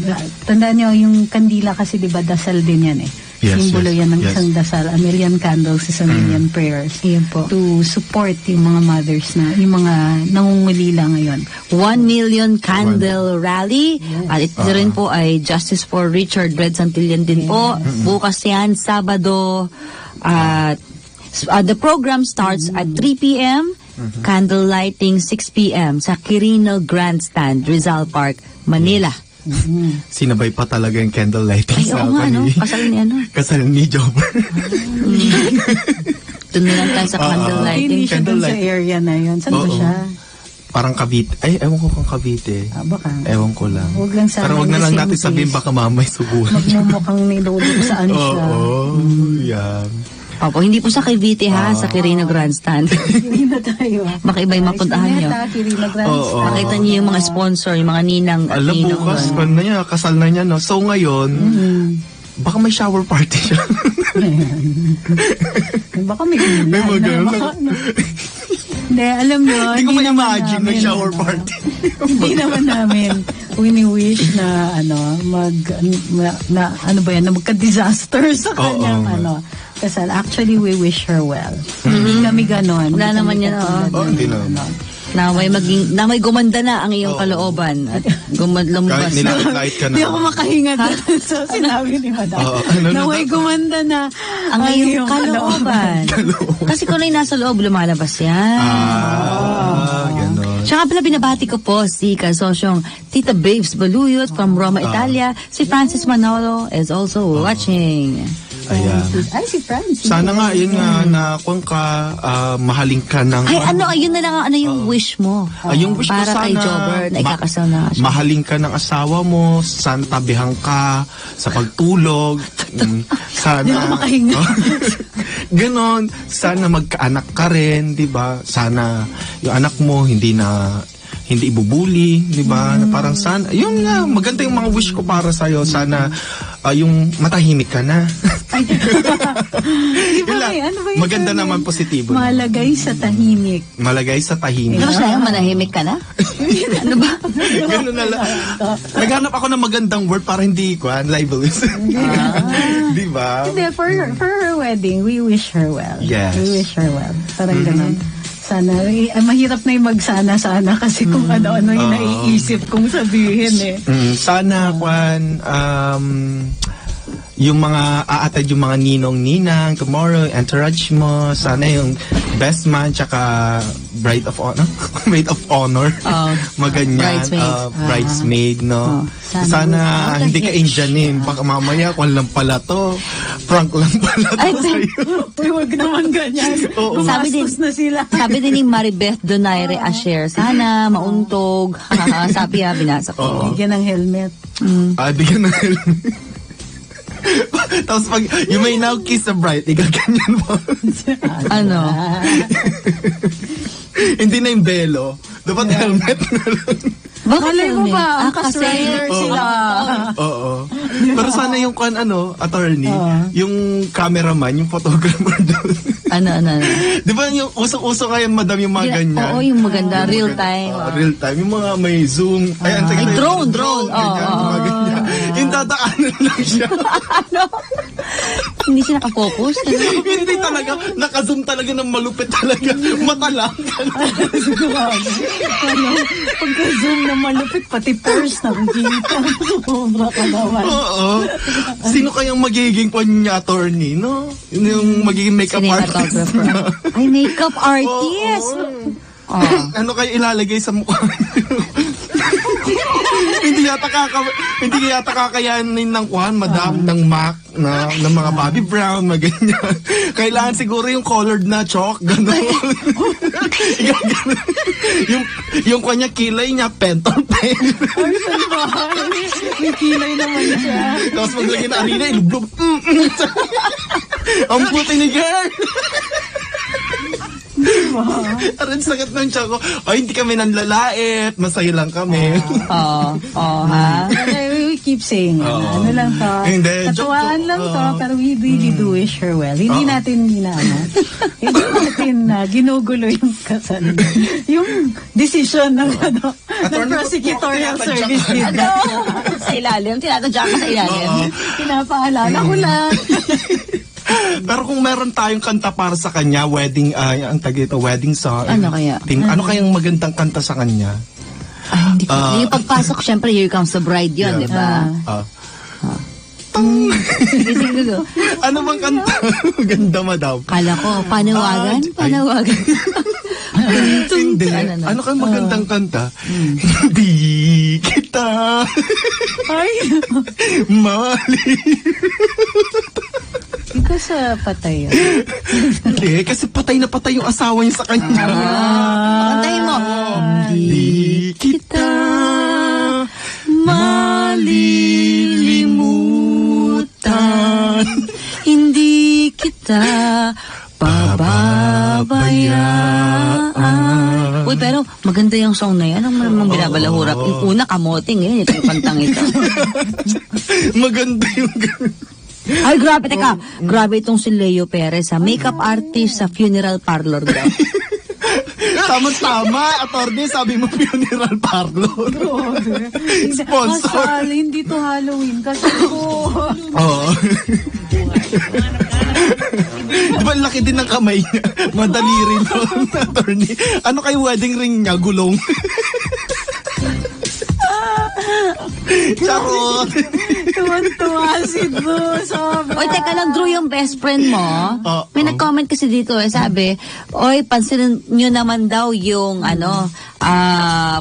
Speaker 4: Tandaan nyo, yung kandila kasi diba dasal din yan eh.
Speaker 3: Yes,
Speaker 4: Simbolo
Speaker 3: yes,
Speaker 4: yan ng
Speaker 3: yes.
Speaker 4: isang dasal. 1 million candles is 1 million prayers.
Speaker 2: Iyon po.
Speaker 4: To support yung mga mothers na, yung mga nangungulila ngayon.
Speaker 2: 1 million candle rally. At ito rin po ay Justice for Richard Red Santillan din po. Bukas yan, Sabado. At the program starts at 3 p.m. Candle lighting 6 p.m. sa Quirino Grandstand, Rizal Park, Manila.
Speaker 3: Sinabay pa talaga yung candle lighting
Speaker 2: Ay,
Speaker 3: sa
Speaker 2: oo nga, no?
Speaker 3: kani-
Speaker 2: Kasal ni ano?
Speaker 3: Kasal ni Jobber.
Speaker 2: Doon na lang tayo sa candle lighting.
Speaker 4: Hindi siya dun sa
Speaker 3: Candlelight.
Speaker 4: area na yun. Saan ba
Speaker 3: Oo.
Speaker 4: siya?
Speaker 3: Parang Cavite. Ay, ewan ko kung Cavite.
Speaker 4: Baka.
Speaker 3: Ewan ko lang.
Speaker 4: Huwag lang sana
Speaker 3: Pero wag na lang
Speaker 4: yung
Speaker 3: natin
Speaker 4: same
Speaker 3: sabihin
Speaker 4: place.
Speaker 3: baka mamay subuhan.
Speaker 4: Magmumukhang nilulog saan siya.
Speaker 3: Oo, yan.
Speaker 2: Opo, hindi po sa Cavite ha, sa Quirino Grandstand.
Speaker 4: Hindi na tayo.
Speaker 2: Baka iba yung mapuntahan nyo.
Speaker 4: Kirina Grandstand.
Speaker 3: Oo.
Speaker 2: Makita niyo yung mga sponsor, yung mga ninang at
Speaker 3: Alam,
Speaker 2: ninong.
Speaker 3: bukas, ano na niya, kasal na niya, no? So ngayon, baka may shower party siya.
Speaker 4: Baka may
Speaker 3: May mga ganun.
Speaker 4: Hindi, alam nyo.
Speaker 3: Hindi ko
Speaker 4: naman
Speaker 3: ma-imagine
Speaker 4: namin,
Speaker 3: may shower
Speaker 4: ano,
Speaker 3: party.
Speaker 4: Hindi naman namin wini-wish na ano ba yan, na magka-disaster sa kanyang kasal. Actually, we wish her well. Hindi kami ganon.
Speaker 2: Wala
Speaker 4: Hindi
Speaker 2: naman
Speaker 4: kami
Speaker 2: yan,
Speaker 4: katulad
Speaker 3: Oo,
Speaker 4: ng
Speaker 3: hindi naman.
Speaker 2: Na may gumanda na ang iyong kalooban at lumabas
Speaker 3: Kahit
Speaker 2: na.
Speaker 3: nilalight ka na.
Speaker 4: Hindi ako makahinga doon sa sinabi ni Madam.
Speaker 3: Oo, ano
Speaker 4: na
Speaker 3: na-
Speaker 4: may gumanda na
Speaker 2: Ang iyong kalooban. Kasi kung ano yung nasa loob, lumalabas yan.
Speaker 3: Ganon.
Speaker 2: Siya nga pala binabati ko po si kasosyong Tita Babes Baluyot from Roma, Italia. Si Francis Manolo is also watching.
Speaker 3: Ayan.
Speaker 4: Ay, si Francis.
Speaker 3: Sana nga, yun nga, na kung ka, mahaling ka ng...
Speaker 2: Ay, ayun na lang ang yung wish mo.
Speaker 3: Yung wish ko
Speaker 2: para
Speaker 3: sana,
Speaker 2: kay Jobber na ikakasal na siya.
Speaker 3: mahaling ka ng asawa mo, sana tabihan ka sa pagtulog, sana...
Speaker 4: Hindi ako makahinga.
Speaker 3: Ganon, sana magkaanak ka rin, di ba? Sana yung anak mo hindi ibubuli, di ba? Na parang sana, yun nga, maganda yung mga wish ko para sa'yo. Sana yung matahimik ka na.
Speaker 4: Di ba,
Speaker 3: Yun lang.
Speaker 4: ano ba yun?
Speaker 3: Maganda naman, positibo.
Speaker 4: Malagay sa tahimik.
Speaker 3: Malagay sa tahimik.
Speaker 2: Tapos na yung manahimik ka na? Ano ba?
Speaker 3: Ganun na lang. Naghanap ako ng magandang word para hindi ko, libelous. Di ba?
Speaker 4: Hindi, for her wedding, we wish her well.
Speaker 3: Yes.
Speaker 4: We wish her well. Parang ganun. Sana, mahirap na yung magsana-sana kasi kung ano-ano yung naiisip kong sabihin eh.
Speaker 3: Sana, Juan, yung mga aatad yung mga ninong-ninang tomorrow, entourage mo, sana yung best man tsaka bride of honor, maid of honor, maganyan, bridesmaid, no? Sana hindi ka Indianin, baka mamaya kung lang pala to, prank lang pala to sa'yo.
Speaker 4: Uy, wag naman ganyan.
Speaker 3: Oo.
Speaker 4: Gumastos na sila.
Speaker 2: Sabi din ni Maribeth Donaire Asher, sana mauntog. Sabi binasa ko.
Speaker 4: Bigyan ng helmet.
Speaker 3: Bigyan ng helmet. Tapos pag, you may now kiss the bride, igaganyan mo.
Speaker 2: Ano?
Speaker 3: Hindi na yung belo. Dapat helmet na lang.
Speaker 2: Bakit
Speaker 4: Malay mo
Speaker 2: helmet?
Speaker 4: ba?
Speaker 2: Kasi
Speaker 4: Kasrider sila.
Speaker 3: Oo. Pero sana yung attorney, yung cameraman, yung photographer doon.
Speaker 2: ano.
Speaker 3: Di ba yung usok-usok ngayon, madam, yung mga ganyan?
Speaker 2: Oo, yung maganda, real time.
Speaker 3: Real time. Yung mga may zoom. Ay,
Speaker 2: drone.
Speaker 3: Ganyan, yung mga ganyan. Yung dadaanan lang siya.
Speaker 2: Hindi siya nakafocus.
Speaker 3: Hindi talaga, naka-zoom talaga ng malupit talaga. Mata lang.
Speaker 4: Sigurado. Ano, pagka-zoom na malupit, pati purse nakikita. Sobra ka naman.
Speaker 3: Oo. Sino kayang magiging attorney, no? Yung magiging makeup artist.
Speaker 2: Cinematographer. Ay, makeup artist.
Speaker 3: Oo. Ano kayo ilalagay sa mukha? hindi yata kakayanin ng madam ng MAC na ng mga Bobby Brown, maganyan. Kailangan siguro yung colored na chalk, gano'n. yung kanya kilay niya, pentel pen.
Speaker 4: Ay, salbahan. May kilay naman siya.
Speaker 3: Tapos maglagay na arena, ilublob. Ang puti ni girl. Aran sakit ng tiyan ko. Ay, hindi kami nanlalait. Masaya lang kami.
Speaker 2: Ha?
Speaker 4: We keep saying, ano lang to.
Speaker 3: Hindi,
Speaker 4: Katuwaan lang to, pero we really do wish her well. Hindi natin ginugulo yung kasal. Yung decision ng prosecutorial service dito.
Speaker 2: Sa ilalim? Tinatadya ka sa ilalim?
Speaker 4: Pinapaalala ko lang.
Speaker 3: Pero kung meron tayong kanta para sa kanya, wedding, ang tagi ito, wedding song.
Speaker 2: Ano kaya?
Speaker 3: Ano kayang magandang kanta sa kanya?
Speaker 2: Ay, hindi ko. Yung pagpasok, syempre, here comes the bride yun, di ba?
Speaker 3: Ano bang kanta? Ganda, madam.
Speaker 2: Kala ko, panawagan? Panawagan.
Speaker 3: Hindi. Ano kayang magandang kanta? Hindi kita mali.
Speaker 4: Ito sa patay.
Speaker 3: Hindi, kasi patay na patay yung asawa niya sa kanya.
Speaker 2: Kantahin mo.
Speaker 3: Hindi kita malilimutan.
Speaker 2: Hindi kita pababayaan. Uy, pero maganda yung song na yan. Ang mga binabalahurap. Yung una, kamoting. Ito yung kantang ito.
Speaker 3: Maganda yung
Speaker 2: Ay, grabe, teka. Grabe itong si Leo Perez, makeup artist sa funeral parlor daw.
Speaker 3: Tama-tama, attorney, sabi mo funeral parlor. Sponsor.
Speaker 4: Kasal, hindi to Halloween. Kasal ko.
Speaker 3: Oo. Diba laki din ng kamay niya? Madali rin yun, attorney. Ano kay wedding ring niya? Gulong. Charot.
Speaker 4: Tuwan-tuwa si Drew. Sobra.
Speaker 2: Oy, teka lang, Drew, yung best friend mo. May nag-comment kasi dito, sabi, oy, pansinin nyo naman daw yung,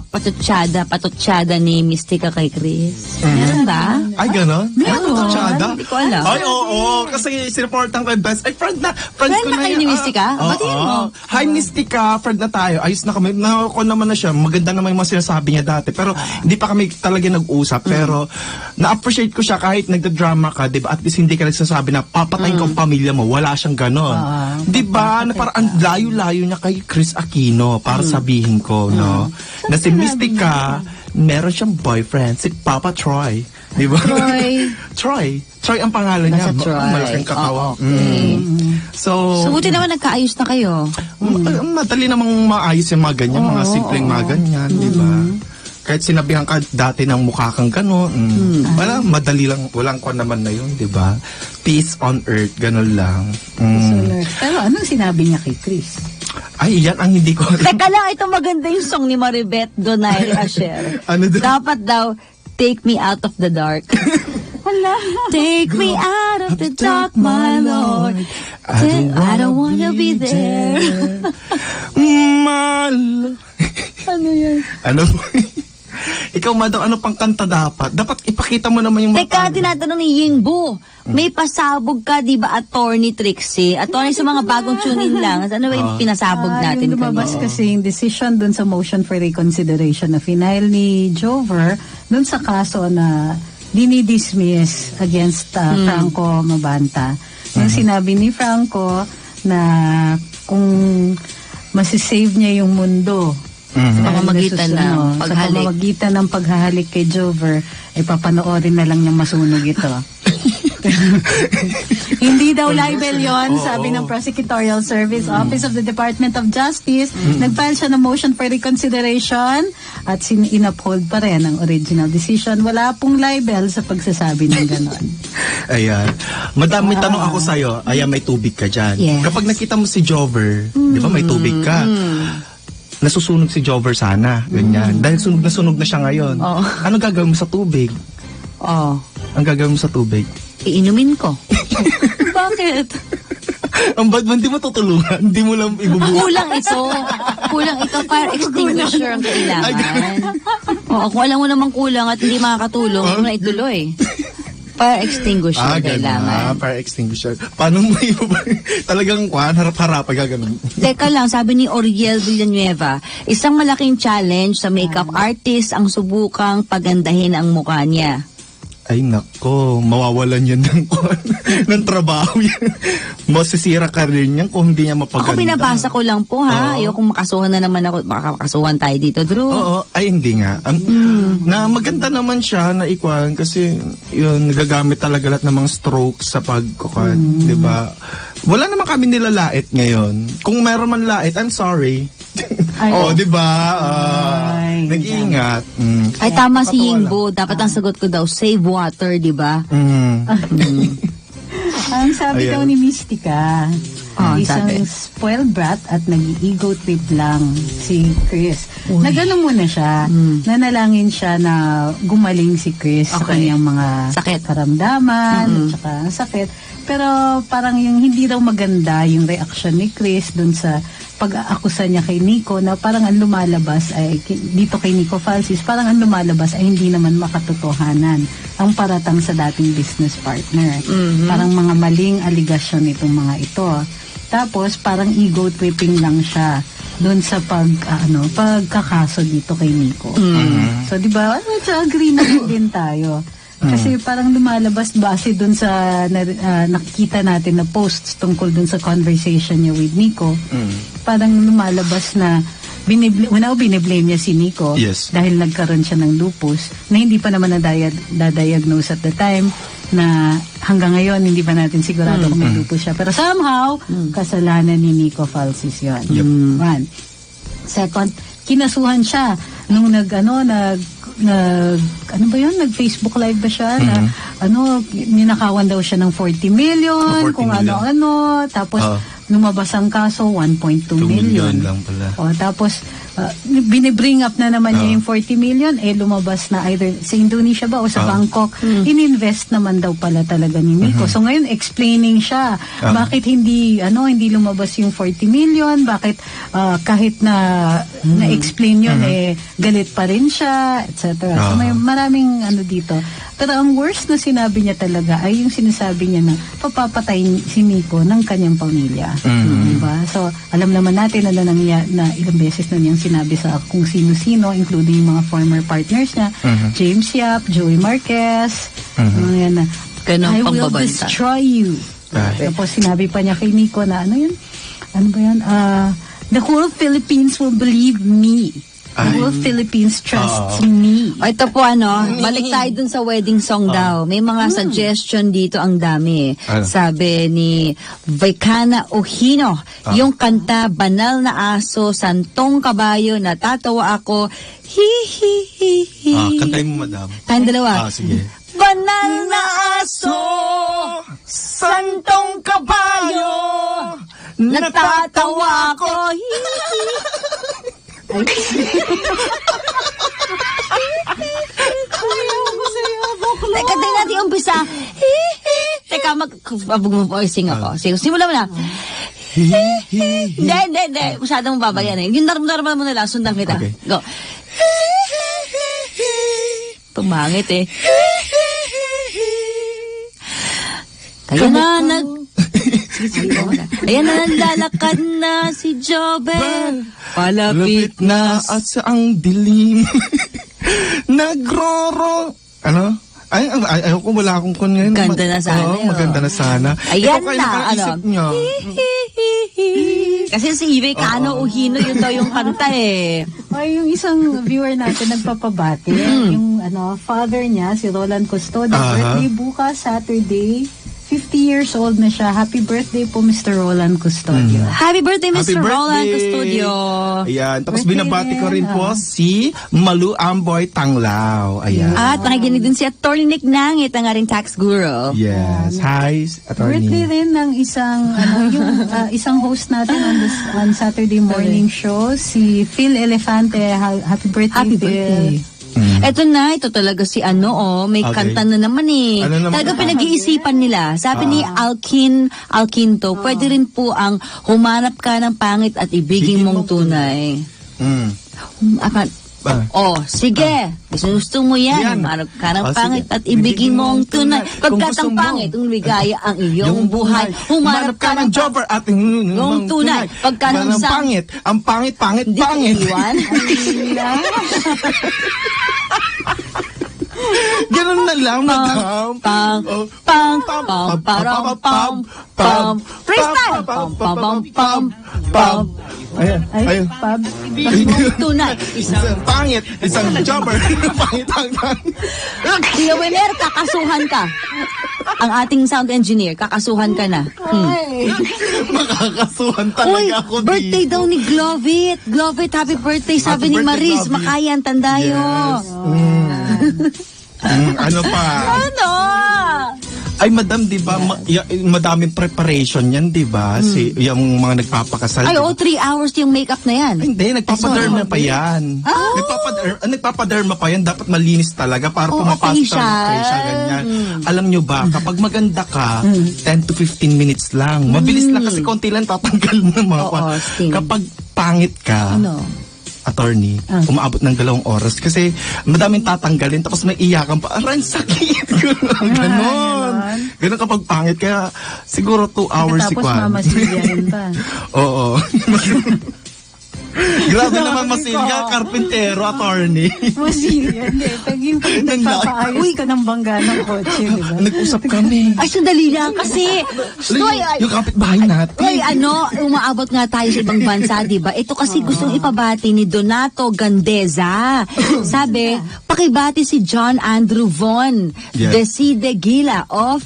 Speaker 2: patutsada ni Mystica kay Chris. Meron ba?
Speaker 3: Ay, gano'n?
Speaker 2: Meron.
Speaker 3: Tsada?
Speaker 2: Hindi ko alam.
Speaker 3: Ay, oo. Kasi sinupportan ko yung best. Ay, friend ko
Speaker 2: na kayo ni Mystica? Batiin mo.
Speaker 3: Hi, Mystica. Friend na tayo. Ayos na kami. Ako naman na siya. Maganda naman yung mga sinasabi niya dati. Pero hindi pa kami talaga nag-usap. Pero na-appreciate ko siya kahit nagda-drama ka, di ba? At least hindi ka nagsasabi na papatayin ko ang pamilya mo. Wala siyang gano'n. Di ba? Na parang ang layo-layo niya kay Chris Aquino para sabihin ko, no? Na si Mystica, meron siyang boyfriend, si Papa Troy. Di ba?
Speaker 2: Troy.
Speaker 3: Troy ang pangalan niya.
Speaker 2: Nasa Troy.
Speaker 3: Malaking katawa.
Speaker 2: Okay.
Speaker 3: So
Speaker 2: buti naman nagkaayos na kayo.
Speaker 3: Madali namang maayos yung mga ganyan, mga simpleng mga ganyan, di ba? Kahit sinabihan ka dati ng mukha kang gano'n, wala, madali lang, walang kwan naman na yun, di ba? Peace on earth, gano'n lang.
Speaker 4: Pero anong sinabi niya kay Chris?
Speaker 3: Ay, yan ang hindi ko.
Speaker 2: Teka lang, ito maganda yung song ni Maribeth Donaire Asher.
Speaker 3: Ano daw?
Speaker 2: Dapat daw, take me out of the dark.
Speaker 4: Hala.
Speaker 2: Take me out of the dark, my Lord. I don't wanna be there.
Speaker 4: Ano yun?
Speaker 3: Ano? Ikaw, madam, ano pang kanta dapat? Dapat ipakita mo naman yung
Speaker 2: Teka, tinatanong ni Yingbo. May pasabog ka, di ba, Attorney Trixie? Attorney sa mga bagong tune-in lang. Ano ba yung pinasabog natin
Speaker 4: yung lumabas
Speaker 2: kanina?
Speaker 4: kasi yung decision dun sa motion for reconsideration na final ni Jover dun sa kaso na dinidismiss against Franco Mabanta. Yung sinabi ni Franco na kung masisave niya yung mundo
Speaker 2: Sa pamamagitan ng paghalik.
Speaker 4: Sa pamamagitan ng paghahalik kay Jover, ay papanoorin na lang niyang masunog ito. Hindi daw libel yon, sabi ng Prosecutorial Service Office of the Department of Justice. Nag-file siya ng motion for reconsideration at in-uphold pa rin ang original decision. Wala pong libel sa pagsasabi ng ganon.
Speaker 3: Ayan. Madam, may tanong ako sa'yo. Ayan, may tubig ka dyan.
Speaker 2: Yes.
Speaker 3: Kapag nakita mo si Jover, di ba may tubig ka? Nasusunog si Jover sana. Ganyan. Dahil sunog na siya ngayon.
Speaker 2: Oo.
Speaker 3: Ano gagawin mo sa tubig?
Speaker 2: Oh,
Speaker 3: Ang gagawin mo sa tubig?
Speaker 2: iinumin ko. Bakit?
Speaker 3: Ang bad mo, hindi mo tutulungan. Hindi mo lang ibubuo.
Speaker 2: Kulang ito. Fire extinguisher ang kailangan. Oo, kung alam mo namang kulang at hindi makakatulong, huwag mo na ituloy. Fire extinguisher kailangan.
Speaker 3: Fire extinguisher. Paano mo talagang harap-harap gaganon?
Speaker 2: Teka lang, sabi ni Oriel Villanueva, isang malaking challenge sa makeup artist ang subukang pagandahin ang mukha niya.
Speaker 3: Ay nako, mawawalan yan ng trabaho yan. Masisira ka rin yan kung hindi niya mapaganda.
Speaker 2: Ako binabasa ko lang po ha. Ayokong makasuhan na naman ako. Baka makasuhan tayo dito, Drew.
Speaker 3: Oo, ay hindi nga. Na maganda naman siya na ikwan kasi yun, nagagamit talaga lahat ng mga strokes sa pagkukan, di ba? Wala naman kami nilalait ngayon. Kung meron man lait, I'm sorry. Oo, di ba? Nag-iingat.
Speaker 2: Ay, tama si Yingbo. Dapat ang sagot ko daw, save water, di ba?
Speaker 4: Ang sabi daw ni Mystica, isang
Speaker 2: sabi.
Speaker 4: spoiled brat at nag-ego trip lang si Chris. Nagano muna siya, nanalangin siya na gumaling si Chris sa
Speaker 2: Okay.
Speaker 4: kanyang mga
Speaker 2: Sakit.
Speaker 4: karamdaman at saka sakit. Pero parang yung hindi daw maganda yung reaction ni Chris dun sa pag-aakusa niya kay Nico na parang ang lumalabas ay dito kay Nico Falsis, parang ang lumalabas ay hindi naman makatotohanan ang paratang sa dating business partner. Parang mga maling aligasyon itong mga ito. Tapos parang ego tripping lang siya doon sa pagkakaso dito kay Nico. So di ba? Agree na din tayo. Kasi parang lumalabas base dun sa nakikita natin na posts tungkol dun sa conversation niya with Nico. Parang lumalabas na biniblame niya si Nico dahil nagkaroon siya ng lupus na hindi pa naman na-diagnose at the time, na hanggang ngayon hindi pa natin sigurado kung may lupus siya. Pero somehow, kasalanan ni Nico Falsis yun. One. Second, kinasuhan siya nung nag-Facebook live ba siya na ninakawan daw siya ng 40 million, kung ano-ano, tapos lumabas ang kaso 1.2 million
Speaker 3: lang pala.
Speaker 4: Tapos binibring up na naman niya yung 40 million, lumabas na either sa Indonesia ba o sa Bangkok. Ininvest naman daw pala talaga ni Nico. So ngayon explaining siya bakit hindi lumabas yung 40 million, bakit kahit na-explain yun galit pa rin siya, etc. So may maraming dito. Pero ang worst na sinabi niya talaga ay yung sinasabi niya na papapatay si Nico ng kanyang pamilya. Diba? So alam naman natin na ilang beses na niyang sinabi sa kung sino-sino, including yung mga former partners niya, James Yap, Joey Marquez, I will destroy you. Tapos sinabi pa niya kay Nico na the whole Philippines will believe me. The whole Philippines trusts me.
Speaker 2: Ito po balik tayo dun sa wedding song daw. May mga suggestion dito, ang dami. Sabi ni Vicana Ohino, yung kanta Banal na Aso, Santong Kabayo, natatawa ako, hi hi hi hi.
Speaker 3: Kantayin mo, madam.
Speaker 2: Tayong dalawa.
Speaker 3: Sige.
Speaker 2: Banal na aso, santong kabayo, natatawa ako, hi hi hi. Teka, tayo natin umpisa. Teka, mag-voicing ako. Simula mo na. Hindi. Masyadong babayan eh. Yung normal mo na lang, sundan kita.
Speaker 3: Okay.
Speaker 2: Go. Pumangit eh. Kaya ayan na, lalakad na si Jobel. Palapit na
Speaker 3: at sa ang dilim. Nagroro. Ayoko, wala akong kun ngayon.
Speaker 2: Ganda na sana.
Speaker 3: Maganda na sana.
Speaker 2: Ayan
Speaker 3: Ikaw
Speaker 2: na,
Speaker 3: nakaisip niyo.
Speaker 2: Kasi si Vicano Ohino, yun daw yung kanta eh.
Speaker 4: Ay, yung isang viewer natin nagpapabati. Yung father niya, si Roland Custodio, birthday bukas, Saturday, 50 years old na siya. Happy birthday po, Mr. Roland Custodio.
Speaker 2: Happy birthday, Mr.
Speaker 3: Happy
Speaker 2: Roland
Speaker 3: birthday!
Speaker 2: Custodio.
Speaker 3: Ayan. Tapos
Speaker 4: Birthday
Speaker 3: binabati ko rin
Speaker 4: din,
Speaker 3: po si Malu Amboy Tanglao. Ayan.
Speaker 2: At nakikinig din si Atty. Nick Nangit, ang ating tax guru.
Speaker 3: Yes. Hi, attorney.
Speaker 4: Birthday rin ng isang isang host natin on Saturday morning show, si Phil Elefante. Happy birthday,
Speaker 2: Happy
Speaker 4: Phil.
Speaker 2: birthday. Ito talaga si may
Speaker 3: Okay.
Speaker 2: kanta na naman eh.
Speaker 3: Ano naman?
Speaker 2: Talaga pinag-iisipan nila. Sabi ni Alquinto, pwede rin po ang humanap ka ng pangit at ibigin mong tunay. Sige. Gusto mo yan.
Speaker 3: Yan.
Speaker 2: Humanap ka ng
Speaker 3: Oh,
Speaker 2: pangit
Speaker 3: sige.
Speaker 2: at ibigin mong tunay.
Speaker 3: Kung
Speaker 2: Pagkat
Speaker 3: gusto
Speaker 2: ang
Speaker 3: mo,
Speaker 2: pangit, ang ligaya ang iyong buhay.
Speaker 3: Humanap ka ng jobber at
Speaker 2: yung tunay. Pagka
Speaker 3: ng pangit. Ang pangit.
Speaker 2: Hindi iwan.
Speaker 3: Ganun na lang, madam.
Speaker 2: Freestyle!
Speaker 3: Ayan. Ayan.
Speaker 4: Pab.
Speaker 2: Tunay.
Speaker 3: Isang pangit. Isang jobber. Pangit ang
Speaker 2: Si Winner, kakasuhan ka. Ang ating sound engineer, kakasuhan ka na.
Speaker 3: Makakasuhan
Speaker 2: Uy,
Speaker 3: talaga ako
Speaker 2: birthday
Speaker 3: dito.
Speaker 2: daw ni Glovit. Glovit, happy birthday. Sabi
Speaker 3: Happy
Speaker 2: ni
Speaker 3: birthday,
Speaker 2: Maris,
Speaker 3: Glovit.
Speaker 2: Makayan, Tandayo.
Speaker 3: Ano pa?
Speaker 2: Ano?
Speaker 3: Ay, madam, di ba, madaming preparation yan, di ba? Yung mga nagpapakasal.
Speaker 2: Ay,
Speaker 3: di ba?
Speaker 2: 3 hours yung makeup na yan.
Speaker 3: Ay, hindi, nagpapaderma pa yan. Nagpapaderma pa yan, dapat malinis talaga para pumapasok sa facial, ganyan. Alam nyo ba, kapag maganda ka, 10 to 15 minutes lang. Mabilis lang kasi konti lang tatanggal ng mga
Speaker 2: steam.
Speaker 3: Kapag pangit ka, attorney, umaabot ng 2 oras kasi madaming tatanggalin tapos may iyakan pa. Aray, sakit! Ganon. Ganon kapag pangit. Kaya siguro 2 hours si
Speaker 4: Tapos
Speaker 3: Kwan.
Speaker 4: mamasilyahin pa.
Speaker 3: Oo. Grabe naman masilya, karpintero, attorney.
Speaker 4: Masilya, hindi. Pag yung nagpapaayos ka ng bangga ng kotse, di ba?
Speaker 3: Nag-usap kami.
Speaker 2: Ay, sandali lang kasi.
Speaker 3: Yung kapitbahay natin.
Speaker 2: Uy, umaabot nga tayo sa ibang bansa, di ba? Ito kasi gustong ipabati ni Donato Gandeza. Sabi, pakibati si John Andrew Von Decide Gila of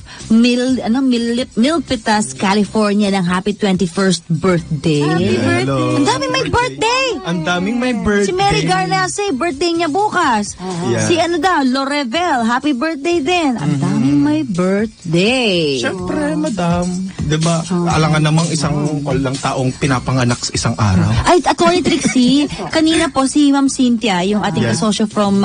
Speaker 2: Milpitas, California ng happy 21st birthday.
Speaker 4: Happy birthday.
Speaker 2: Ang dami may birthday.
Speaker 3: Ang daming may birthday.
Speaker 2: Si Mary Garnase, birthday niya bukas.
Speaker 3: Yeah.
Speaker 2: Si Lorevel, happy birthday din. Ang daming may birthday.
Speaker 3: Siyempre, madam. Diba, alangan namang isang lang taong pinapanganak sa isang araw.
Speaker 2: Ay, Atty. Trixie, kanina po si Ma'am Cynthia, yung ating kasosyo from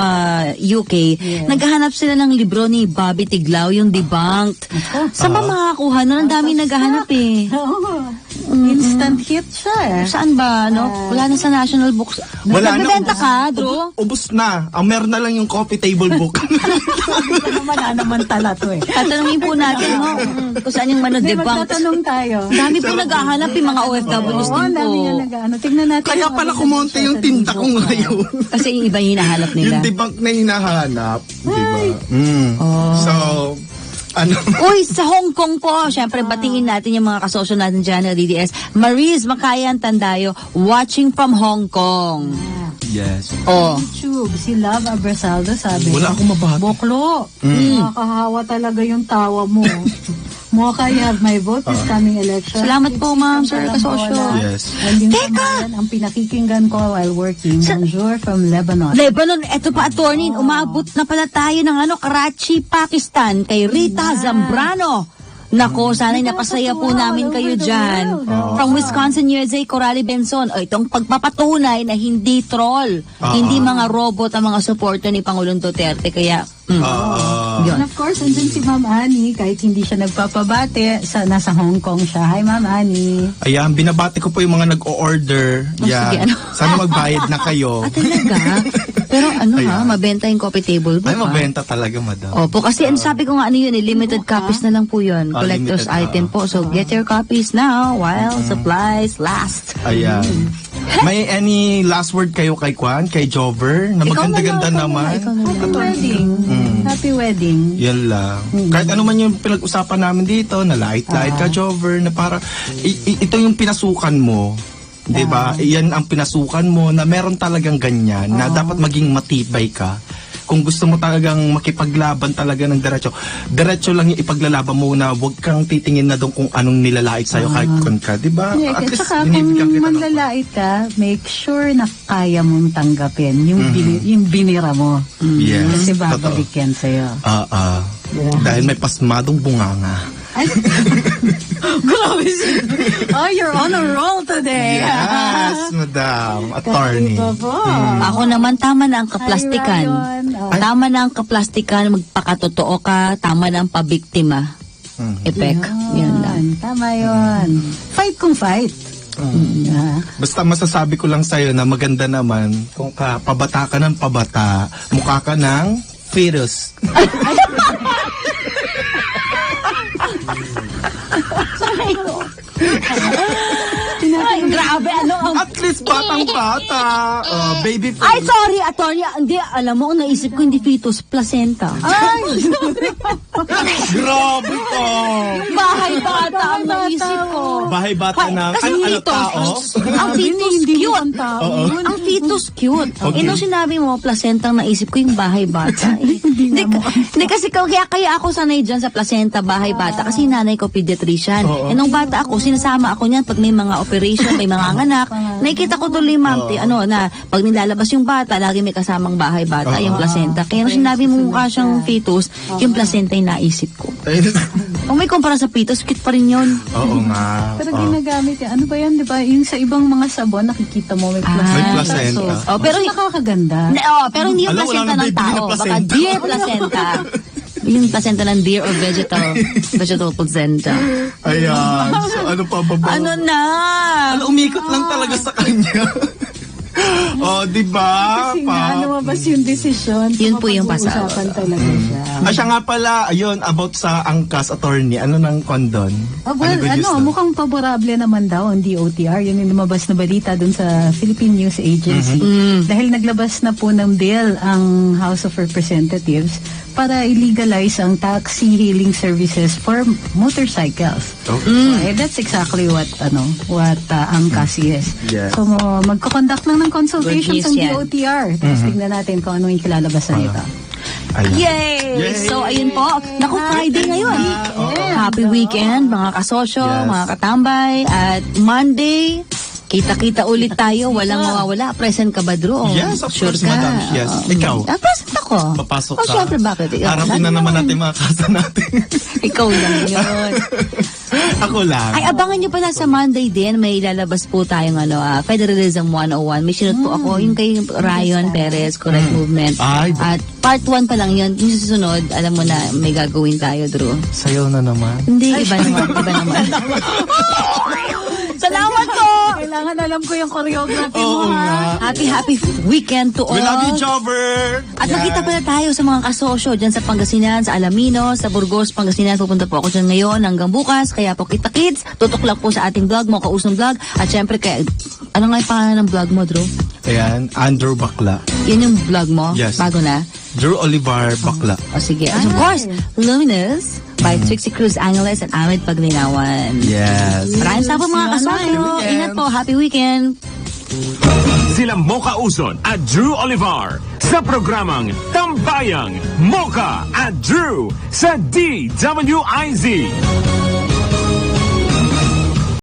Speaker 2: UK, naghahanap sila ng libro ni Bobby Tiglao, yung Debunked. Saan ba makakuha nun? Ang daming naghahanap eh.
Speaker 4: Instant hit siya eh.
Speaker 2: Saan ba? Wala na sa National Books.
Speaker 3: Wala na.
Speaker 2: Nagbebenta ka, Drew?
Speaker 3: Ubus na. Ang meron na lang yung coffee table book.
Speaker 4: Naman tala to eh.
Speaker 2: Tatanungin po natin, kung saan yung debunked.
Speaker 4: Magtatanong tayo.
Speaker 2: Dami po naghahanap yung mga OFWs
Speaker 4: Oo,
Speaker 2: din po.
Speaker 4: dami nga nag-ano. Tignan natin.
Speaker 3: Kaya pala kumonte yung tinda ko ngayon.
Speaker 2: Kasi yung iba yung hinahanap nila.
Speaker 3: Yung debunk na hinahanap. Diba? So,
Speaker 2: Uy, sa Hong Kong po, syempre batiin natin yung mga kasosyo natin dyan na DDS. Maris Makayan Tandayo, watching from Hong Kong.
Speaker 3: yes.
Speaker 4: YouTube, si Love Abrasaldo sabi.
Speaker 3: Wala akong mabati.
Speaker 4: Boklo, nakakahawa talaga yung tawa mo. Mocha, you have my vote this coming election.
Speaker 2: Salamat po, ma'am, sir, kasosyo.
Speaker 3: Yes.
Speaker 2: Teka!
Speaker 4: Ang pinakikinggan ko while working. Bonjour from Lebanon.
Speaker 2: Lebanon, eto pa, attorney, umabot na pala tayo ng Karachi, Pakistan, kay Rita Zambrano. Nako, sana'y napasaya po namin kayo dyan. From Wisconsin, USA, Coralie Benson. O, itong pagpapatunay na hindi troll, hindi mga robot ang mga suporto ni Pangulong Duterte. Kaya,
Speaker 4: And of course, andun si Ma'am Annie, kahit hindi siya nagpapabate, nasa Hong Kong siya. Hi, Ma'am Annie.
Speaker 3: Ayan, binabati ko po yung mga nag-o-order.
Speaker 2: sige,
Speaker 3: Sana magbayad na kayo.
Speaker 2: talaga? Pero mabenta yung coffee table book.
Speaker 3: Ay, mabenta talaga, madam.
Speaker 2: Opo, kasi sabi ko nga limited copies na lang po yun. Collector's
Speaker 3: limited,
Speaker 2: item po. So, get your copies now while supplies last.
Speaker 3: Ayan. May any last word kayo kay Kwan, kay Jover, na maganda-ganda naman?
Speaker 4: Happy wedding. Happy wedding.
Speaker 3: Yan lang. Kahit ano man yung pinag-usapan namin dito, na light-light ka, Jover, na para, ito yung pinasukan mo. 'Di ba? Iyan ang pinasukan mo na meron talagang ganyan na dapat maging matibay ka. kung gusto mo talagang makipaglaban talaga ng diretso lang yung ipaglalaban mo na huwag kang titingin na doon kung anong nilalait sa'yo kahit kun ka, di ba?
Speaker 4: Yeah,
Speaker 3: At
Speaker 4: at
Speaker 3: least,
Speaker 4: saka
Speaker 3: binibigyan
Speaker 4: kung
Speaker 3: kita ng-
Speaker 4: manlalait ka, make sure na kaya mong tanggapin yung, yung binira mo.
Speaker 3: Yes,
Speaker 4: Kasi
Speaker 3: totoo.
Speaker 4: babalik yan sa'yo.
Speaker 3: Dahil may pasmadong bunganga.
Speaker 4: Ay, grabe siya. Oh, you're on a roll today.
Speaker 3: Yes, madam. Attorney.
Speaker 4: Iba po.
Speaker 2: Ako naman, tama na ang kaplastikan.
Speaker 4: Hi, Ryan. Oh.
Speaker 2: Tama na ang kaplastikan, magpakatotoo ka, tama na ang pabiktima. Epek. Yan lang.
Speaker 4: Tama yun. Fight kung fight.
Speaker 3: Basta masasabi ko lang sa'yo na maganda naman kung pabata ka ng pabata, mukha ka ng fetus.
Speaker 2: Ay, grabe, ano ang...
Speaker 3: At least batang-bata. Baby face.
Speaker 2: Ay, sorry, attorney. Hindi, alam mo, ang naisip ko hindi fetus, placenta.
Speaker 4: Ay!
Speaker 3: Grabe ko.
Speaker 2: Bahay bata ang naisip ko.
Speaker 3: Bahay bata ng
Speaker 2: Kasi fetus,
Speaker 3: tao.
Speaker 2: ang fetus
Speaker 4: Hindi
Speaker 2: cute.
Speaker 4: naman tao.
Speaker 2: Ang fetus cute.
Speaker 3: Okay.
Speaker 2: Nung sinabi mo, placenta ang naisip ko yung bahay bata. Hindi kasi kaya ako sanay dyan sa placenta, bahay bata. Kasi yung nanay ko pediatrician. Nung bata ako, sinasama ako niyan pag may mga operation, may mga anak. Nakikita ko tuloy, ma'am, na pag nilalabas yung bata, lagi may kasamang bahay bata, yung placenta. Kaya nung sinabi mo mukha siyang fetus, yung placenta yung naisip ko. Kung may kumpara sa fetus, cute pa rin yun.
Speaker 3: Oo nga.
Speaker 4: Pero ginagamit yan. Ano ba yan, di ba? Yung sa ibang mga sabon, nakikita mo may placenta.
Speaker 3: May placenta.
Speaker 2: Oh, pero
Speaker 4: Mas nakakaganda.
Speaker 2: pero hindi yung
Speaker 3: Alam, wala
Speaker 2: placenta
Speaker 3: nang
Speaker 2: ng
Speaker 3: bibili na
Speaker 2: tao. Baka
Speaker 3: placenta.
Speaker 2: deer placenta. Yung placenta ng deer or vegetal placenta.
Speaker 3: Ayan. So, ano pa ba?
Speaker 2: Ano na?
Speaker 3: Umikot lang talaga sa kanya. Di ba?
Speaker 4: Kasi nga, lumabas yung desisyon.
Speaker 2: Yun po yung pasawa.
Speaker 4: Mapag-uusapan talaga siya.
Speaker 3: Siya nga pala, ayun, about sa angkas attorney. Ano ng condon?
Speaker 4: Well,
Speaker 3: good news doon?
Speaker 4: mukhang favorable naman daw ang DOTR. Yun yung lumabas na balita dun sa Philippine News Agency. Dahil naglabas na po ng bill ang House of Representatives para i-legalize ang taxi hailing services for motorcycles. So, that's exactly what angkas is.
Speaker 3: Yes.
Speaker 4: So magko-conduct lang ng consultations
Speaker 2: Good
Speaker 4: ang
Speaker 2: news yan.
Speaker 4: DOTR. Tapos tignan natin kung anong ikalalabasan nito.
Speaker 3: Ayan.
Speaker 2: Yay!
Speaker 3: Yay!
Speaker 2: So, ayun po. Naku, Friday ngayon. Happy weekend, mga kasosyo,
Speaker 3: Yes.
Speaker 2: mga katambay. At Monday, kita-kita ulit tayo. Walang mawawala. Present ka ba, Drew?
Speaker 3: Yes, of
Speaker 2: Sure
Speaker 3: course,
Speaker 2: ka?
Speaker 3: madam. Yes. Ikaw?
Speaker 2: Present ako.
Speaker 3: Papasok
Speaker 2: Oh,
Speaker 3: ka.
Speaker 2: syempre, bakit?
Speaker 3: Harapin na naman natin mga kasa natin.
Speaker 2: Ikaw lang yun.
Speaker 3: Ako lang.
Speaker 2: Ay, abangan nyo pala sa Monday din, may lalabas po tayong Federalism 101. May sinut po ako, yung kay Ryan Perez, Correct Movement.
Speaker 3: Ay,
Speaker 2: At part 1 pa lang yun. Yung susunod, alam mo na, may gagawin tayo, Drew.
Speaker 3: Sayaw na naman.
Speaker 2: Hindi, iba naman. Salamat po!
Speaker 4: Kailangan alam ko yung choreography
Speaker 3: Oo
Speaker 4: mo,
Speaker 3: nga.
Speaker 4: ha?
Speaker 2: Happy weekend to all.
Speaker 3: We love you, Jobber!
Speaker 2: At nakita pala tayo sa mga kasosyo dyan sa Pangasinan, sa Alaminos, sa Burgos, Pangasinan. Pupunta po ako dyan ngayon hanggang bukas. Kaya po kita kids, tutok lang po sa ating vlog mo, Kausong Vlog. At syempre, ano nga yung pangalan ng vlog mo, Drew?
Speaker 3: Ayan, Andrew Bakla.
Speaker 2: Yun yung vlog mo?
Speaker 3: Yes.
Speaker 2: Bago na?
Speaker 3: Drew Olivar Bakla.
Speaker 2: O sige. At of course, Luminous by Trixie Cruz Angeles and Ahmed Paglinawan.
Speaker 3: Yes.
Speaker 2: Maraming sa po mga kasosyo. Ingat po. Happy weekend.
Speaker 1: Sila Mocha Uson at Drew Olivar sa programang Tambayang Mocha at Drew sa DWIZ.